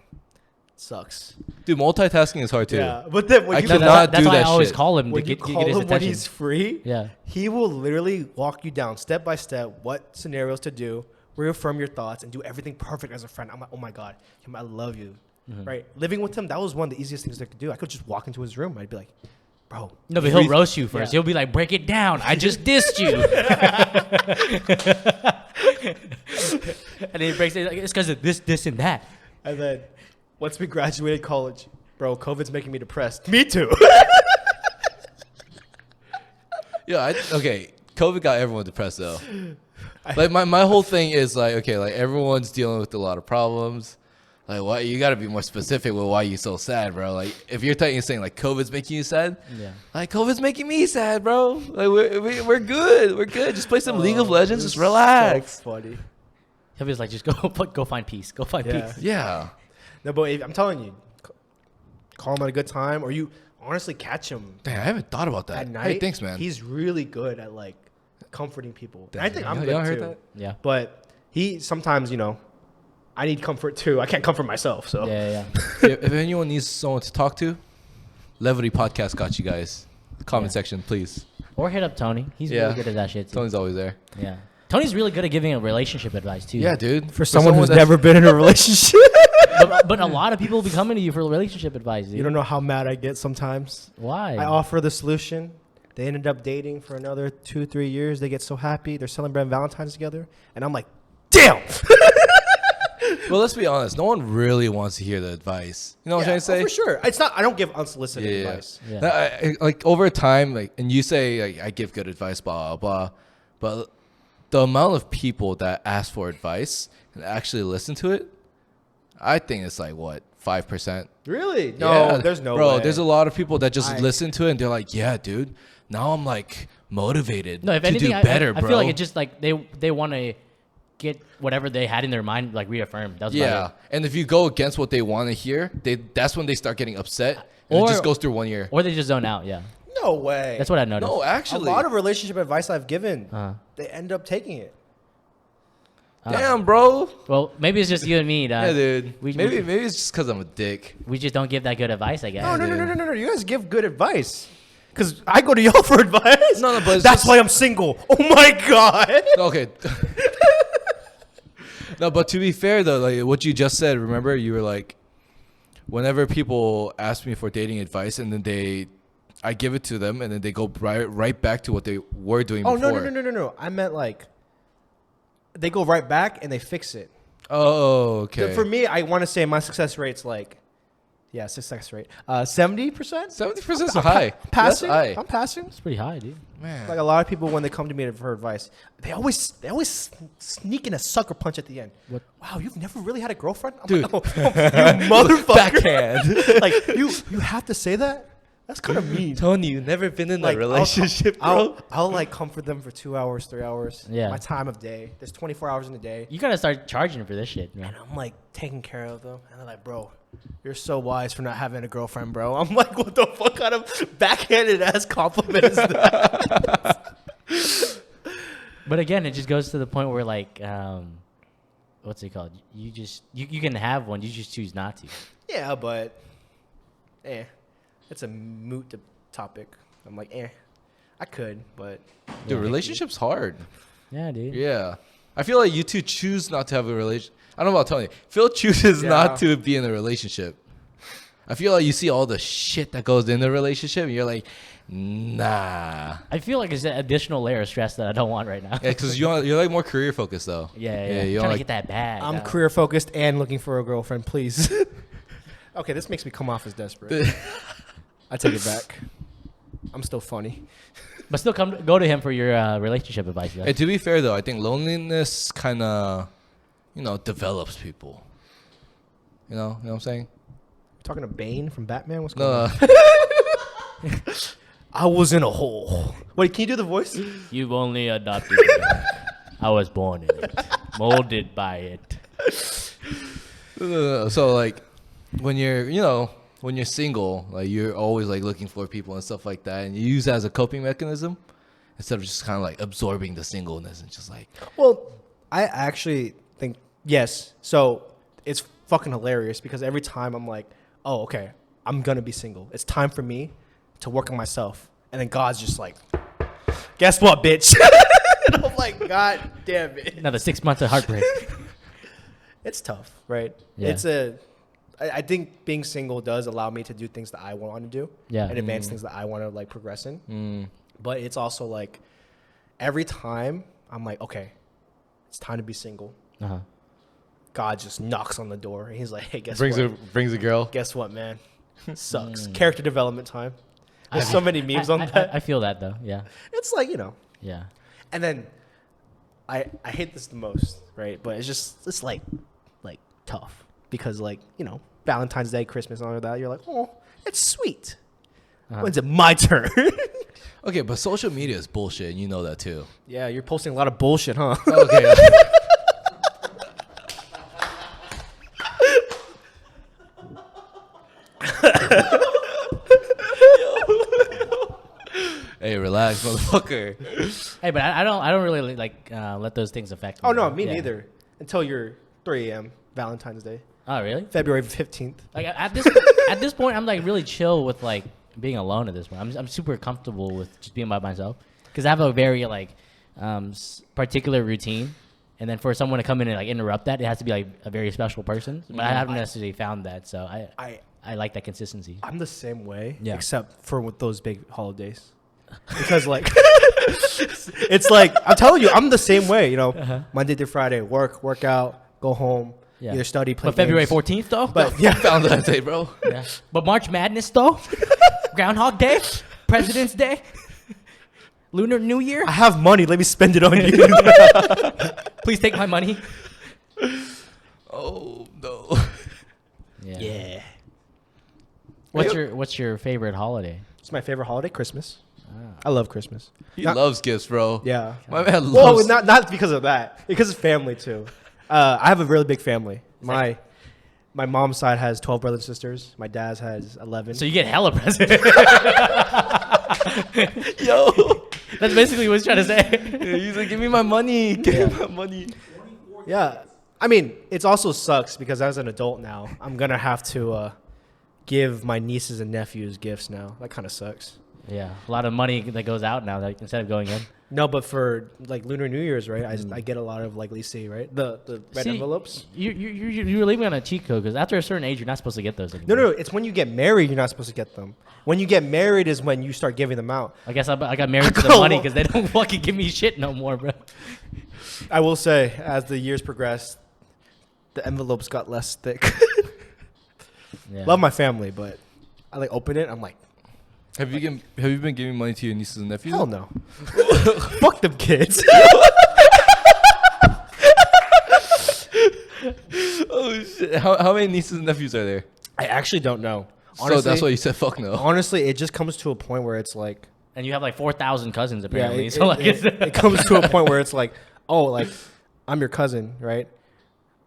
sucks. Dude, multitasking is hard too. Yeah, but then when I you cannot That's, do that's why I that always shit. call him to when you get call his him when attention. he's free, Yeah. he will literally walk you down step by step what scenarios to do, reaffirm your thoughts, and do everything perfect as a friend. I'm like, oh my god, I love you. Right, living with him, that was one of the easiest things I could do. I could just walk into his room. I'd be like, bro. No, but he'll roast you first. Yeah. He'll be like, break it down. I just dissed you. And then he breaks it. Like, it's because of this, and that. And then once we graduated college, bro, COVID's making me depressed. Me too. Yeah, okay. COVID got everyone depressed though. Like my whole thing is like, okay, like everyone's dealing with a lot of problems. Like, why you gotta be more specific with why you so sad, bro? Like, if you're saying like COVID's making you sad, Yeah. like COVID's making me sad, bro. Like we're good, we're good. Just play some League of Legends, just relax. So funny. He'll be like, just go find peace. Go find Yeah. peace. Yeah. No, but I'm telling you, call him at a good time, or you honestly catch him Damn, I haven't thought about that. at night. Hey, thanks, man. He's really good at like comforting people. And I think I'm Y'all good heard too. that? Yeah. But he sometimes, I need comfort too. I can't comfort myself. So Yeah. if anyone needs someone to talk to, Levity Podcast got you guys. Comment section, please. Or hit up Tony. He's Yeah. really good at that shit too. Tony's always there. Yeah. Tony's really good at giving a relationship advice too. Yeah, dude. for someone who's that's- never been in a relationship, But a lot of people be coming to you for relationship advice, dude. you don't know how mad I get sometimes. Why? I offer the solution. They ended up dating for another 2-3 years. They get so happy. They're celebrating Valentine's together, and I'm like, damn. Well, let's be honest. No one really wants to hear the advice. You know what I'm trying to say? for sure. It's not. I don't give unsolicited advice. Yeah. No, like over time, like, and you say like, I give good advice, blah blah, but the amount of people that ask for advice and actually listen to it, I think it's like what 5%. Really? No, there's no bro. way. There's a lot of people that just I- listen to it and they're like, yeah, dude. Now I'm like motivated No, if to anything, do better, I bro. feel like it's just like they want to get whatever they had in their mind like reaffirmed. That's about Yeah, it. and if you go against what they want to hear, that's when they start getting upset. And Or- it just goes through 1 year. Or they just zone out. Yeah, No way. that's what I noticed. No, a actually, lot of relationship advice I've given, Uh-huh. they end up taking it. damn, bro. Well, maybe it's just you and me, dog. Yeah, dude. We, maybe it's just because I'm a dick. we just don't give that good advice, I guess. No. You guys give good advice. Because I go to y'all for advice. No, but it's that's just- why I'm single. Oh my God. Okay. No, but to be fair though, like what you just said, remember you were like, whenever people ask me for dating advice, and then I give it to them, and then they go right back to what they were doing Oh, before. no. I meant like, they go right back and they fix it. Oh, okay. For me, I want to say my success rate's like, yeah, success rate. 70%? 70% is high. Passing? That's high. I'm passing. It's pretty high, dude. Man. Like a lot of people, when they come to me for advice, they always sneak in a sucker punch at the end. What? Wow, you've never really had a girlfriend? I'm Dude. like, oh, you motherfucker. Backhand. Like, you have to say that? That's kind of mean. Tony, you've never been in Like, a relationship, bro. I'll like comfort them for 2 hours, 3 hours. Yeah. My time of day. There's 24 hours in a day. You gotta start charging for this shit, man. And I'm like taking care of them. And they're like, bro, you're so wise for not having a girlfriend, bro. I'm like, what the fuck kind of backhanded ass compliment is that? But again, it just goes to the point where like, what's it called? You just you can have one, you just choose not to. Yeah, but it's a moot topic. I'm like, I could, but Dude, relationship's hard. Yeah, dude. Yeah. I feel like you two choose not to have a relation. I don't know about Tony. Phil chooses Yeah. not to be in a relationship. I feel like you see all the shit that goes in the relationship, and you're like, nah. I feel like it's an additional layer of stress that I don't want right now. Yeah, because you're like more career focused though. Yeah. you Trying don't to get that bag. I'm dog. career focused and looking for a girlfriend, please. Okay, this makes me come off as desperate. I take it back. I'm still funny. But still, go to him for your relationship advice. Though. And to be fair though, I think loneliness kind of, develops people. You know what I'm saying? Talking to Bane from Batman? What's going No. on? I was in a hole. Wait, can you do the voice? You've only adopted me. I was born in it, molded by it. So like, when you're single, like you're always like looking for people and stuff like that, and you use that as a coping mechanism instead of just kind of like absorbing the singleness and just like. Well, I actually think yes. So it's fucking hilarious because every time I'm like, oh, okay, I'm gonna be single. It's time for me to work on myself. And then God's just like, guess what, bitch? And I'm like, God damn it. Another 6 months of heartbreak. It's tough, right? Yeah. I think being single does allow me to do things that I want to do. Yeah. And advance things that I want to like progress in. Mm. But it's also like every time I'm like, okay, it's time to be single. Uh-huh. God just knocks on the door and he's like, hey, guess Brings what? a girl. Guess what, man? Sucks. Character development time. There's so many memes on that. I feel that though. Yeah. It's like, Yeah. and then I hate this the most, right? But it's like tough because like, Valentine's Day, Christmas, and all of that. You're like, oh, it's sweet. Uh-huh. When's it my turn? Okay, but social media is bullshit, and you know that too. Yeah, you're posting a lot of bullshit, huh? Okay. Hey, relax, motherfucker. Hey, but I don't really like let those things affect me. Oh no, me Yeah. neither. Until you're 3 a.m. Valentine's Day, Oh really? February 15th. Like at this point, I'm like really chill with like being alone at this point. I'm super comfortable with just being by myself because I have a very like particular routine, and then for someone to come in and like interrupt that, it has to be like a very special person. But I haven't necessarily found that, so I like that consistency. I'm the same way, Yeah. except for with those big holidays. Because like it's like I'm telling you, I'm the same way, Monday through Friday, work out, go home, Yeah. either study, play But February games. 14th though. But yeah, Valentine's Day, bro. Yeah. But March Madness though. Groundhog Day, President's Day, Lunar New Year. I have money, let me spend it on you. Please take my money. Oh no. Yeah. What's your favorite holiday? It's my favorite holiday, Christmas. I love Christmas. He loves gifts, bro. Yeah. My man Well, loves. not because of that. Because of family too. I have a really big family. My mom's side has 12 brothers and sisters. My dad's has 11. So you get hella presents. Yo. That's basically what he's trying to say. He's like, give me my money. Give me my money. Yeah. I mean, it also sucks because as an adult now, I'm going to have to give my nieces and nephews gifts now. That kind of sucks. Yeah, a lot of money that goes out now that instead of going in. No, but for like Lunar New Year's, right? I get a lot of like Lisi, right? The red envelopes. You're leaving on a cheat code because after a certain age, you're not supposed to get those anymore. No. It's when you get married, you're not supposed to get them. When you get married is when you start giving them out. I guess I got married to the money because they don't fucking give me shit no more, bro. I will say, as the years progressed, the envelopes got less thick. Yeah. Love my family, but I like open it. I'm like, Have you been giving money to your nieces and nephews? hell no. Fuck them kids. Oh shit! How many nieces and nephews are there? I actually don't know. So that's why you said fuck no. Honestly, it just comes to a point where it's like, And you have like 4,000 cousins yeah, apparently. it, so like, it comes to a point where it's like, oh, like I'm your cousin, right?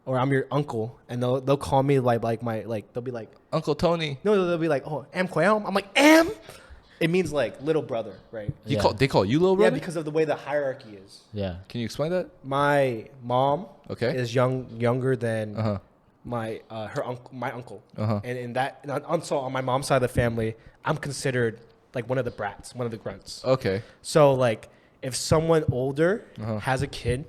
Or I'm your uncle, and they'll call me like my they'll be like, Uncle Tony. no, they'll be like, oh, Am Quail. I'm like, Am. It means like little brother, right? Yeah. They call you little brother? Yeah, because of the way the hierarchy is. yeah. Can you explain that? My mom Okay. is younger than Uh huh. my uncle, Uh-huh. and so on my mom's side of the family, I'm considered like one of the brats, one of the grunts. Okay. So like if someone older Uh-huh. has a kid,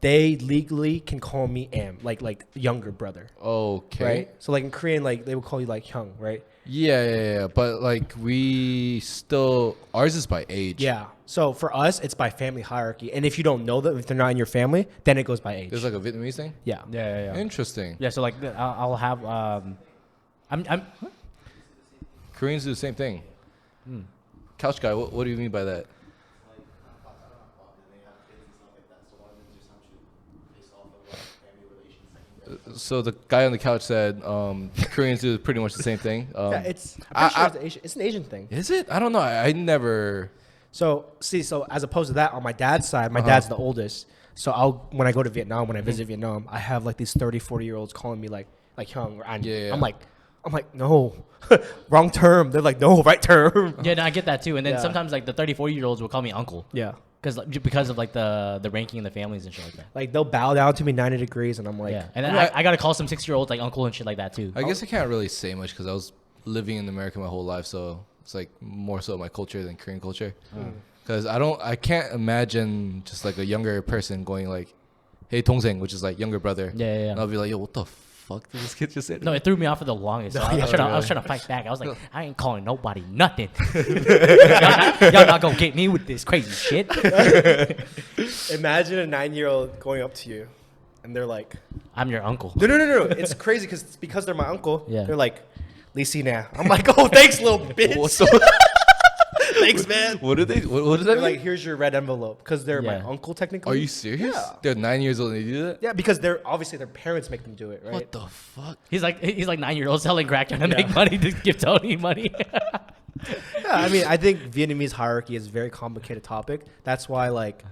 they legally can call me Am, like younger brother, Okay. right? So like in Korean, like they would call you like Hyung, right? Yeah. But like ours is by age. Yeah. So for us, it's by family hierarchy, and if you don't know them, if they're not in your family, then it goes by age. There's like a Vietnamese thing. Yeah. Yeah. Interesting. Yeah, so like I'll have I'm Koreans do the same thing. Couch guy, what do you mean by that? So the guy on the couch said Koreans do pretty much the same thing. Yeah, it's an Asian thing. Is it? I don't know. I never. So as opposed to that, on my dad's side, my dad's the oldest. So when I go to Vietnam, when I visit Vietnam, I have like these 30, 40-year-olds calling me like Hyung or An. Yeah. I'm like, no, wrong term. They're like, no, right term. Yeah, no, I get that too. And then Yeah. sometimes like the 30, 40-year-olds will call me uncle Yeah. because of like the ranking in the families and shit like that. Like they'll bow down to me 90 degrees, and I'm like, Yeah, and then I got to call some 6-year-olds like uncle and shit like that too. I guess I can't really say much because I was living in America my whole life, so it's like more so my culture than Korean culture. Because I can't imagine just like a younger person going like, "Hey, 동생," which is like younger brother. Yeah. And I'll be like, "Yo, what the fuck did this kid just say?" No, it threw me off for the longest. So I was trying to fight back. I was like, I ain't calling nobody nothing. y'all not gonna get me with this crazy shit. imagine a 9-year-old going up to you, and they're like, I'm your uncle. no. It's crazy because they're my uncle. Yeah. They're like, Lisi now. I'm like, oh, thanks, little bitch. What's the- Thanks, man. what do they? What does that They're mean? like, here's your red envelope, because they're my Yeah. uncle technically. Are you serious? Yeah. They're 9 years old and they do that. Yeah, because they're obviously their parents make them do it, right? What the fuck? He's like 9-year-old selling crack trying to make money to give Tony money. Yeah, I mean, I think Vietnamese hierarchy is a very complicated topic. That's why, like,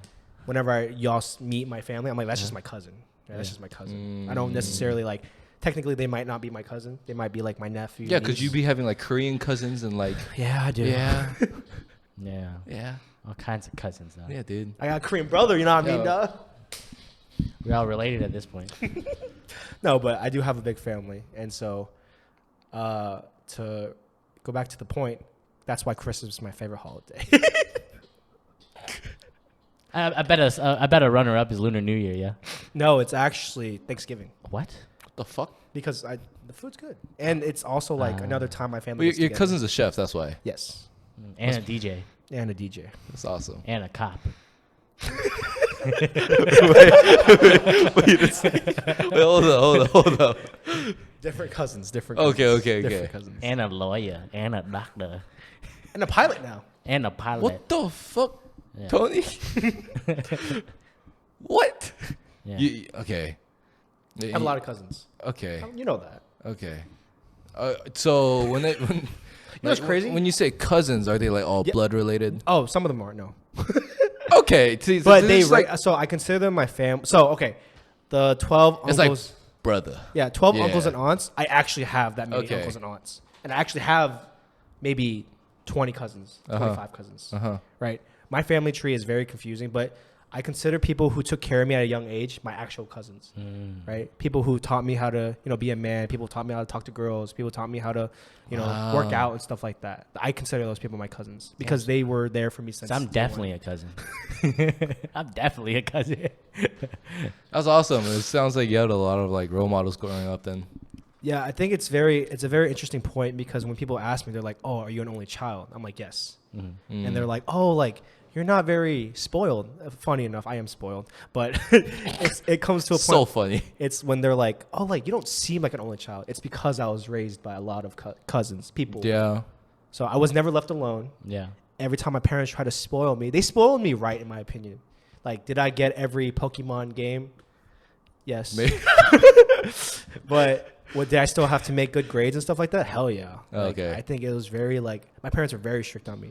whenever y'all meet my family, I'm like, that's just my cousin. Yeah, that's just my cousin. I don't necessarily like. Technically, they might not be my cousin. They might be like my nephew. Yeah, because niece. you be having like Korean cousins and like. Yeah, I do. Yeah. Yeah, Yeah. all kinds of cousins though. Yeah, dude. I got a Korean brother. You know what I mean, Yeah. dog? We're all related at this point. No, but I do have a big family, and so to go back to the point, that's why Christmas is my favorite holiday. I bet a runner up is Lunar New Year. Yeah. No, it's actually Thanksgiving What? What the fuck? because the food's good, and it's also like another time my family. Well, gets your together. cousin's a chef. That's why. Yes, And a DJ and a DJ. That's awesome. and a cop. Wait a second. Wait, hold up. Different cousins. Okay. Different cousins. And a lawyer, and a doctor, And a pilot now. and a pilot. What the fuck, Yeah. Tony? What? Yeah. Okay. I have a lot of cousins. Okay. You know that. Okay. So when know what's crazy? When you say cousins, are they like all blood related? Oh, some of them aren't. No. Okay, But they so I consider them my fam. So okay, the 12 it's uncles. like brother. Yeah, 12 Yeah. uncles and aunts. I actually have that many Okay. uncles and aunts, and I actually have maybe 20 cousins, 25 cousins. Right. My family tree is very confusing, but I consider people who took care of me at a young age my actual cousins. Right. People who taught me how to be a man. People taught me how to talk to girls. People taught me how to work out and stuff like that. I consider those people my cousins because they were there for me since. So I'm definitely a cousin. I'm definitely a cousin. That's awesome. It sounds like you had a lot of like role models growing up then. Yeah, I think it's a very interesting point because when people ask me, they're like, "Oh, are you an only child?" I'm like, "Yes," and they're like, "Oh, like you're not very spoiled." Funny enough, I am spoiled, but it comes to a point. So funny. It's when they're like, "Oh, like you don't seem like an only child." It's because I was raised by a lot of cousins, people. Yeah. So I was never left alone. Yeah. Every time my parents tried to spoil me, they spoiled me right, in my opinion. Like, did I get every Pokemon game? Yes. Maybe. But did I still have to make good grades and stuff like that? Hell yeah. Like, Okay. I think it was very my parents were very strict on me.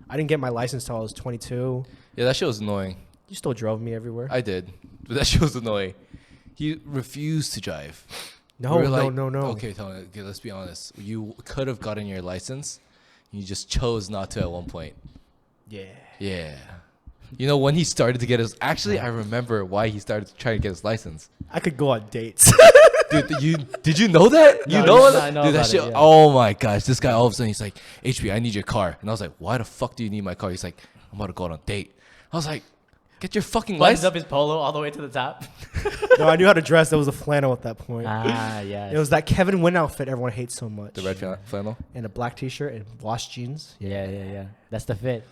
I didn't get my license till I was 22. Yeah, that shit was annoying. You still drove me everywhere. I did, but that shit was annoying. He refused to drive. No. Okay, Tony. Okay, let's be honest. You could have gotten your license. You just chose not to at one point. Yeah. Yeah. You know, when he started to get his... Actually, I remember why he started to try to get his license. I could go on dates. Dude, did you know that? You No, know yeah, that? I know Dude, that about shit... it, yeah. Oh, my gosh. This guy, all of a sudden, he's like, HB, I need your car. And I was like, why the fuck do you need my car? He's like, I'm about to go on a date. I was like, get your fucking Buttons license. up his polo all the way to the top. No, I knew how to dress. There was a flannel at that point. Yeah. It was that Kevin Wynn outfit everyone hates so much. The red flannel? And a black t-shirt and washed jeans. Yeah. That's the fit.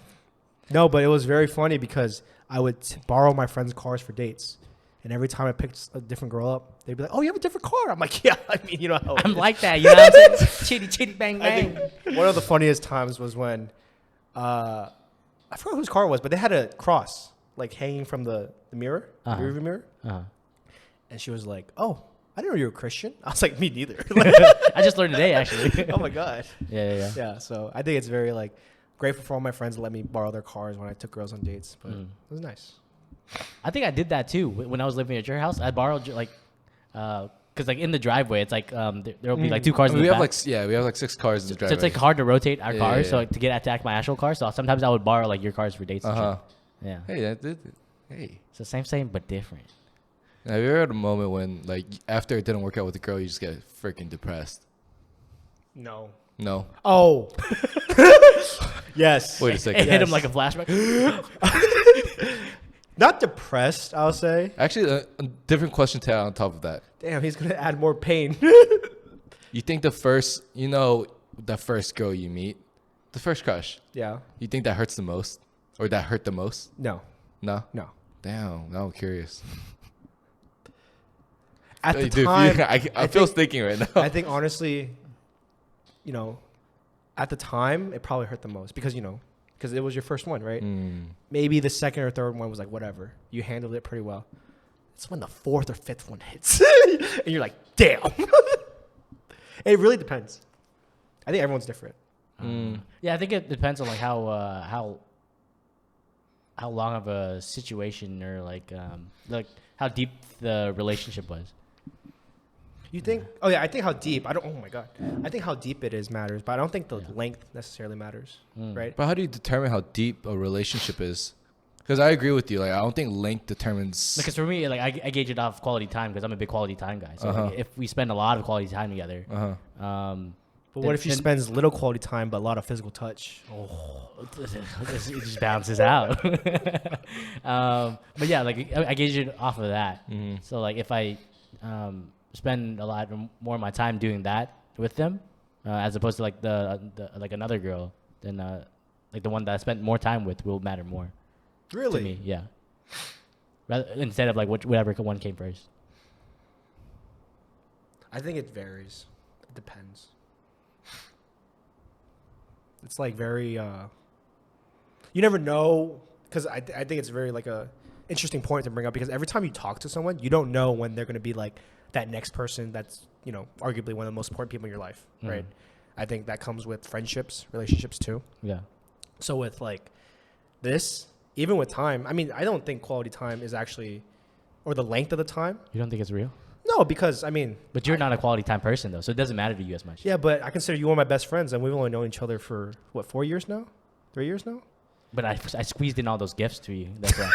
No, but it was very funny because I would borrow my friends' cars for dates. And every time I picked a different girl up, they'd be like, "Oh, you have a different car." I'm like, "Yeah, I mean, you know how it I'm is." like that. You know what I'm saying? Chitty, chitty, bang, I bang. think one of the funniest times was when I forgot whose car it was, but they had a cross like hanging from the mirror, the rearview mirror. And she was like, "Oh, I didn't know you were a Christian." I was like, "Me neither." I just learned today, actually. Oh my god. Yeah. Yeah. So I think it's very grateful for all my friends that let me borrow their cars when I took girls on dates. But it was nice. I think I did that too when I was living at your house. I borrowed because in the driveway, it's there'll be two cars in the We back. have like 6 cars in the So driveway. it's hard to rotate our cars, yeah. so to get attacked my actual car. So sometimes I would borrow your cars for dates. And shit. Yeah. Hey. So same but different. Have you ever had a moment when, like, after it didn't work out with the girl, you just get freaking depressed? No. No. Oh. Yes. Wait a It second. hit him like a flashback. Not depressed, I'll say. Actually, a different question to add on top of that. Damn, he's gonna add more pain. You think the first girl you meet, the first crush, Yeah. you think that hurts the most? Or that hurt the most? No. No? No. Damn, now I'm curious. At the Dude, time, I feel thinking right now. I think honestly, at the time, it probably hurt the most because it was your first one, right? Maybe the second or third one was like whatever. You handled it pretty well. It's when the fourth or fifth one hits, and you're like, damn. It really depends. I think everyone's different. Yeah, I think it depends on how long of a situation or how deep the relationship was. You think? Oh yeah, I think how deep. I don't. Oh my god, I think how deep it is matters, but I don't think the length necessarily matters, right? But how do you determine how deep a relationship is? Because I agree with you. Like, I don't think length determines. Because for me, I gauge it off quality time because I'm a big quality time guy. So if we spend a lot of quality time together, But what if she spends little quality time but a lot of physical touch? it just bounces out. But yeah, I gauge it off of that. So if I spend a lot more of my time doing that with them, as opposed to the another girl, then the one that I spent more time with will matter more. Really? To me, yeah. Instead of whatever one came first. I think it varies. It depends. It's very. You never know, because I think it's very a interesting point to bring up because every time you talk to someone, you don't know when they're going to be that next person that's arguably one of the most important people in your life, right? I think that comes with friendships, relationships too. Yeah. So with like this, even with time, I mean, I don't think quality time is actually, or the length of the time. You don't think it's real? No, because I mean. But you're not a quality time person though, so it doesn't matter to you as much. Yeah, but I consider you one of my best friends, and we've only known each other for what, 4 years now, 3 years now. But I squeezed in all those gifts to you. That's why.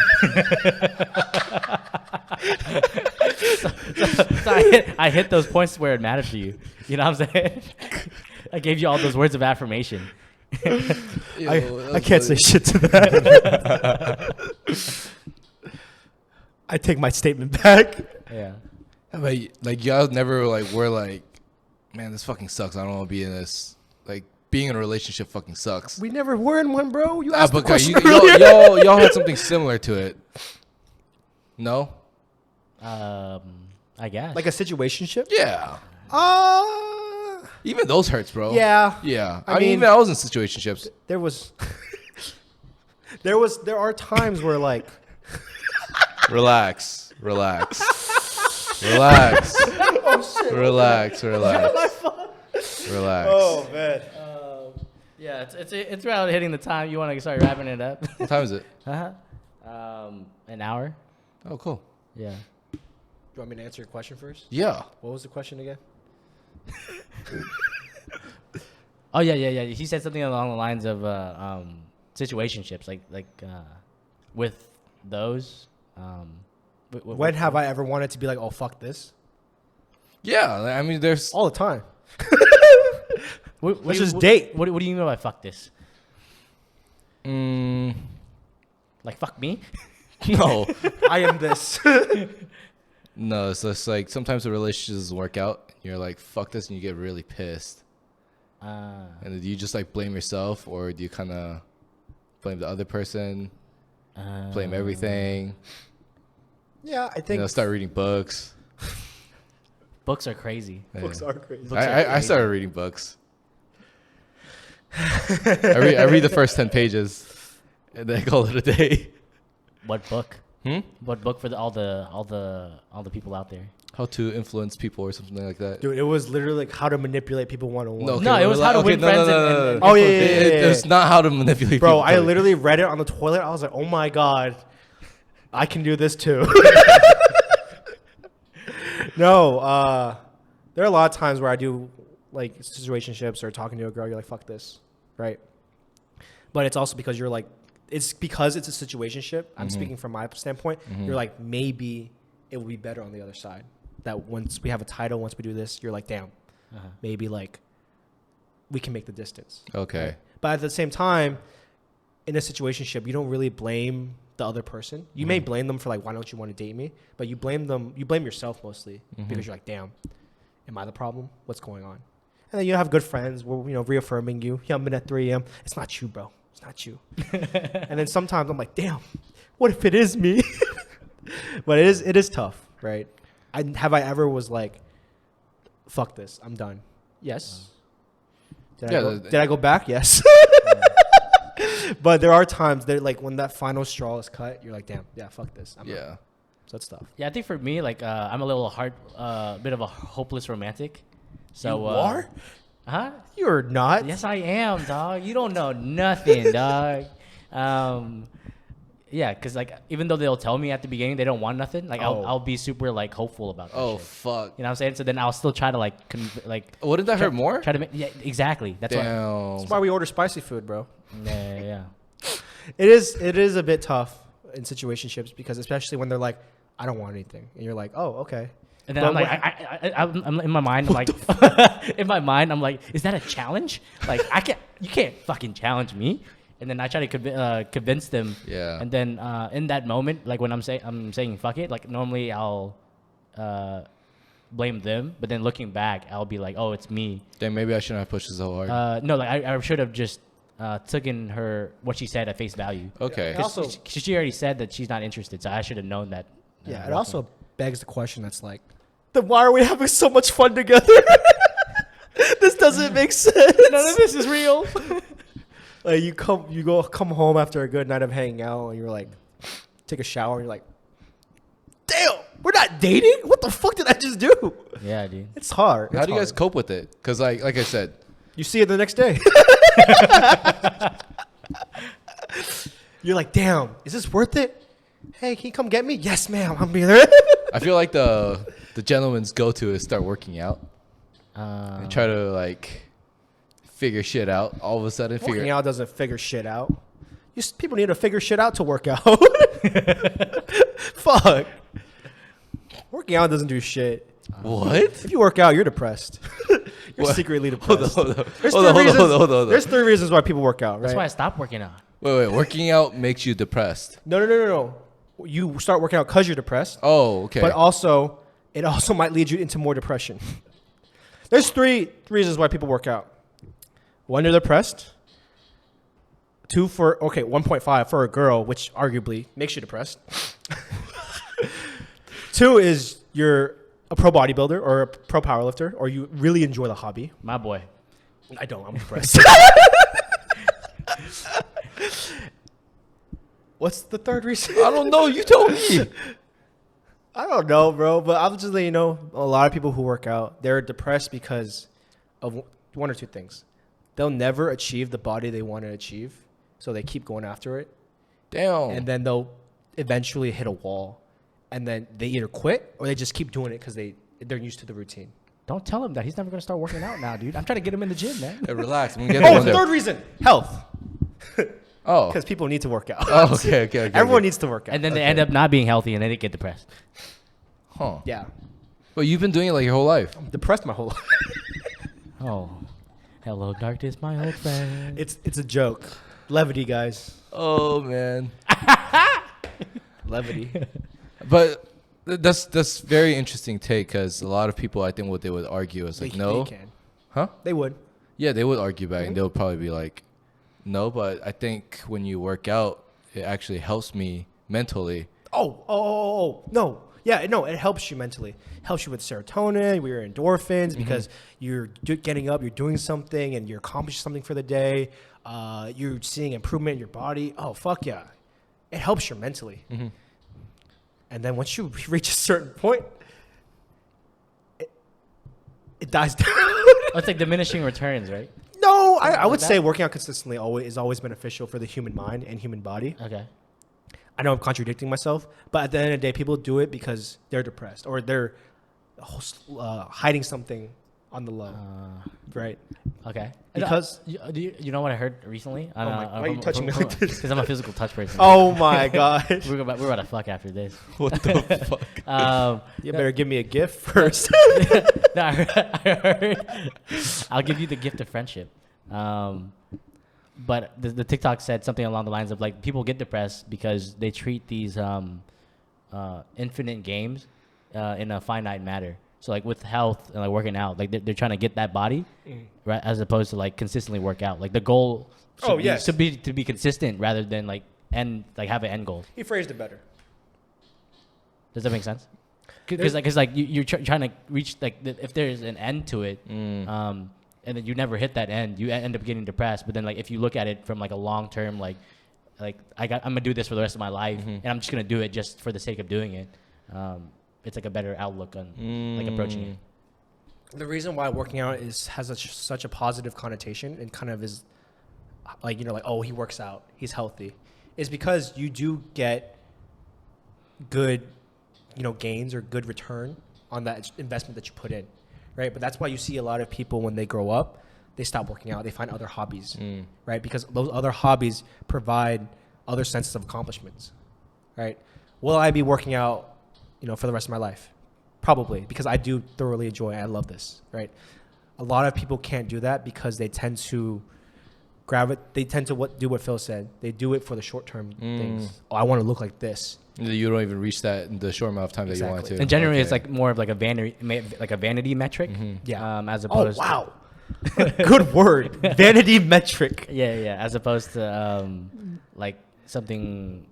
so I hit those points where it mattered to you. You know what I'm saying? I gave you all those words of affirmation. I can't say shit to that. I take my statement back. Yeah. But like y'all never like were like, man, this fucking sucks. I don't want to be in this. Like being in a relationship fucking sucks. We never were in one, bro. You asked the but question earlier. y'all had something similar to it. No. I guess. Like a situationship? Yeah. Even those hurts, bro. Yeah. Yeah. I I mean, mean, even I was in situationships. There are times where like Relax. Relax. oh shit. Relax. Oh man. yeah, it's around hitting the time. You want to start wrapping it up? What time is it? An hour. Oh, cool. Yeah. Do you want me to answer your question first? Yeah. What was the question again? Oh yeah. He said something along the lines of situationships, like with those. When have I ever wanted to be like, oh fuck this? Yeah. I mean, there's. All the time. Let's just date. What do you mean by fuck this? Mm, Like fuck me? no. I am this. No, it's just like sometimes the relationship doesn't work out. You're like, fuck this, and you get really pissed. And do you just like blame yourself, or do you kind of blame the other person, blame everything? Yeah, I think Start reading books. Books are crazy. books are crazy. I started reading books. I read the first 10 pages, and then call it a day. What book? Hmm? What book for all the people out there? How to influence people or something like that. Dude, it was literally like how to manipulate people one-on-one. No, okay, No, it was how to win friends and Oh, yeah. It's not how to manipulate Bro, people. I literally read it on the toilet. I was like, oh my God, I can do this too. No, there are a lot of times where I do like situationships or talking to a girl. You're like, fuck this, right? But it's also because you're like, it's because it's a situationship. I'm speaking from my standpoint. You're like, maybe it will be better on the other side. That once we have a title, once we do this, you're like, damn, maybe like we can make the distance. Okay. Right? But at the same time, in a situationship, you don't really blame the other person. You may blame them for like, why don't you want to date me? But you blame yourself mostly because you're like, damn, am I the problem? What's going on? And then you have good friends who reaffirming you. Yeah, I'm in at 3 a.m. It's not you, bro. It's not you. And then sometimes I'm like, damn, what if it is me? But it is tough, right? Have I ever was like, fuck this, I'm done? Yes. Did I go back? Yes. But there are times that like when that final straw is cut, you're like, damn, yeah, fuck this. I'm out. So that's tough. Yeah, I think for me, like I'm a little bit of a hopeless romantic. So You are? Huh? You're not. Yes, I am, dog. You don't know nothing, dog. Yeah, because like even though they'll tell me at the beginning they don't want nothing, like I'll be super like hopeful about that. Oh, shit. fuck. You know what I'm saying? So then I'll still try to like Wouldn't that hurt more? Try to make, yeah, exactly. That's Damn. That's why we order spicy food, bro. Yeah. It is a bit tough in situationships because especially when they're like, I don't want anything, and you're like, oh, okay. And then But I'm like, I'm in my mind, I'm like, is that a challenge? Like you can't fucking challenge me. And then I try to convince them. Yeah. And then in that moment, like when I'm saying fuck it, like normally I'll blame them, but then looking back, I'll be like, oh, it's me. Then maybe I shouldn't have pushed so hard. No, like I should have just taken her what she said at face value. Okay. Yeah. Also- She already said that she's not interested, so I should have known that. Yeah, it also begs the question that's like, then why are we having so much fun together? This doesn't make sense. None of this is real. Like you come home after a good night of hanging out and you're like, take a shower and you're like, damn, we're not dating? What the fuck did I just do? Yeah, dude. It's hard. How do you guys cope with it? Because like I said, You see it the next day. You're like, damn, is this worth it? Hey, can you come get me? Yes, ma'am. I'll be there. I feel like the gentleman's go-to is start working out and try to like figure shit out. All of a sudden, Working out doesn't figure shit out. People need to figure shit out to work out. Fuck. Working out doesn't do shit. What? If you work out, you're depressed. You're What? secretly depressed. Hold on. Hold on. There's 3 reasons why people work out, right? That's why I stopped working out. Wait. Working out makes you depressed. No. You start working out because you're depressed. Oh, okay. But also, it also might lead you into more depression. There's 3 reasons why people work out. 1, they're depressed. 1.5 for a girl, which arguably makes you depressed. 2 is you're a pro bodybuilder or a pro powerlifter, or you really enjoy the hobby. My boy. I don't. I'm depressed. What's the 3rd reason? I don't know. You told me. I don't know, bro. But I'm just letting you know, a lot of people who work out, they're depressed because of 1 or 2 things. They'll never achieve the body they want to achieve, so they keep going after it. Damn. And then they'll eventually hit a wall, and then they either quit or they just keep doing it because they're used to the routine. Don't tell him that he's never gonna start working out now, dude. I'm trying to get him in the gym, man. Hey, relax. I'm gonna get Oh, the 3rd reason, health. Oh. Because people need to work out. Oh, okay. Everyone needs to work out. And then they end up not being healthy, and then they get depressed. Huh. Yeah. Well, you've been doing it like your whole life. I'm depressed my whole life. Oh, hello, darkness, my old friend. It's a joke. Levity, guys. Oh man. Levity. But that's very interesting take, because a lot of people, I think what they would argue is like, no. They can. Huh? They would. Yeah, they would argue back, and they would probably be like, no. But I think when you work out, it actually helps me mentally. Oh, no. Yeah, no, it helps you mentally. Helps you with serotonin, with your endorphins, because you're getting up, you're doing something, and you're accomplishing something for the day. You're seeing improvement in your body. Oh, fuck yeah. It helps you mentally. Mm-hmm. And then once you reach a certain point, it dies down. Oh, it's like diminishing returns, right? No, I like would that? say working out consistently is always beneficial for the human mind and human body. Okay. I know I'm contradicting myself, but at the end of the day, people do it because they're depressed or they're hiding something on the low, right? Okay. Because you know what I heard recently? why are you touching me like this? Because I'm a physical touch person. Oh my god, We're about to fuck after this. What the fuck? you better give me a gift first. No, I heard I'll give you the gift of friendship. But the TikTok said something along the lines of like people get depressed because they treat these infinite games in a finite matter. So like with health and like working out, like they're trying to get that body, right, as opposed to like consistently work out. Like the goal should be to be consistent rather than like have an end goal. He phrased it better. Does that make sense? Because you're trying to reach like if there's an end to it, and then you never hit that end, you end up getting depressed. But then like if you look at it from like a long term, like I'm gonna do this for the rest of my life, and I'm just gonna do it just for the sake of doing it. It's like a better outlook on like approaching it. The reason why working out has such a positive connotation and kind of is like, like, oh, he works out, he's healthy, is because you do get good, gains or good return on that investment that you put in, right? But that's why you see a lot of people when they grow up, they stop working out, they find other hobbies, right? Because those other hobbies provide other senses of accomplishments, right? Will I be working out for the rest of my life? Probably, because I do thoroughly enjoy it. I love this, right? A lot of people can't do that because they tend to do what Phil said. They do it for the short-term things. Oh, I want to look like this. You don't even reach that in the short amount of time that you want to. And generally, it's like more of like a vanity metric. Yeah. As opposed. Oh wow. Good word. Vanity metric. Yeah. As opposed to like something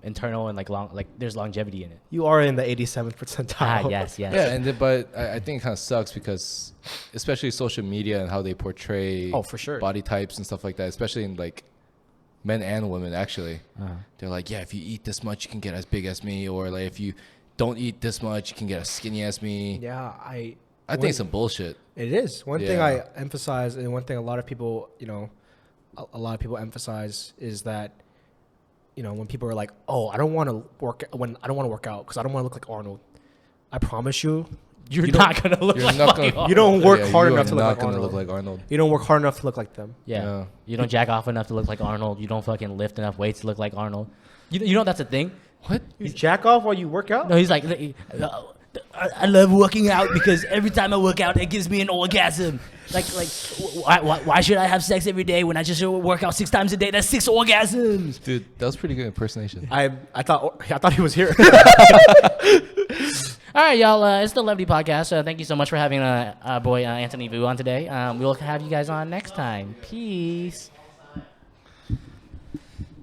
internal and like there's longevity in it. You are in the 87th percentile. Yes. Yeah, but I think it kind of sucks because especially social media and how they portray for sure body types and stuff like that, especially in like men and women actually. They're like, yeah, if you eat this much, you can get as big as me, or like if you don't eat this much, you can get as skinny as me. Yeah, I think it's some bullshit. It is. One thing Yeah. I emphasize, and one thing a lot of people, a lot of people emphasize is that, when people are like, "Oh, I don't want to work out because I don't want to look like Arnold." I promise you, You're not gonna look You're like not fucking gonna. you don't work hard you enough are to look not like gonna Arnold. look like Arnold. You don't work hard enough to look like them. Yeah. Yeah. You don't jack off enough to look like Arnold. You don't fucking lift enough weights to look like Arnold. You know that's a thing? What? You jack off while you work out. No, he's like, I love working out because every time I work out, it gives me an orgasm. Why should I have sex every day when I just work out 6 times a day? That's 6 orgasms. Dude, that was pretty good impersonation. I thought he was here. All right, y'all. It's the Levity podcast. Thank you so much for having boy Anthony Vu on today. We'll have you guys on next time. Peace.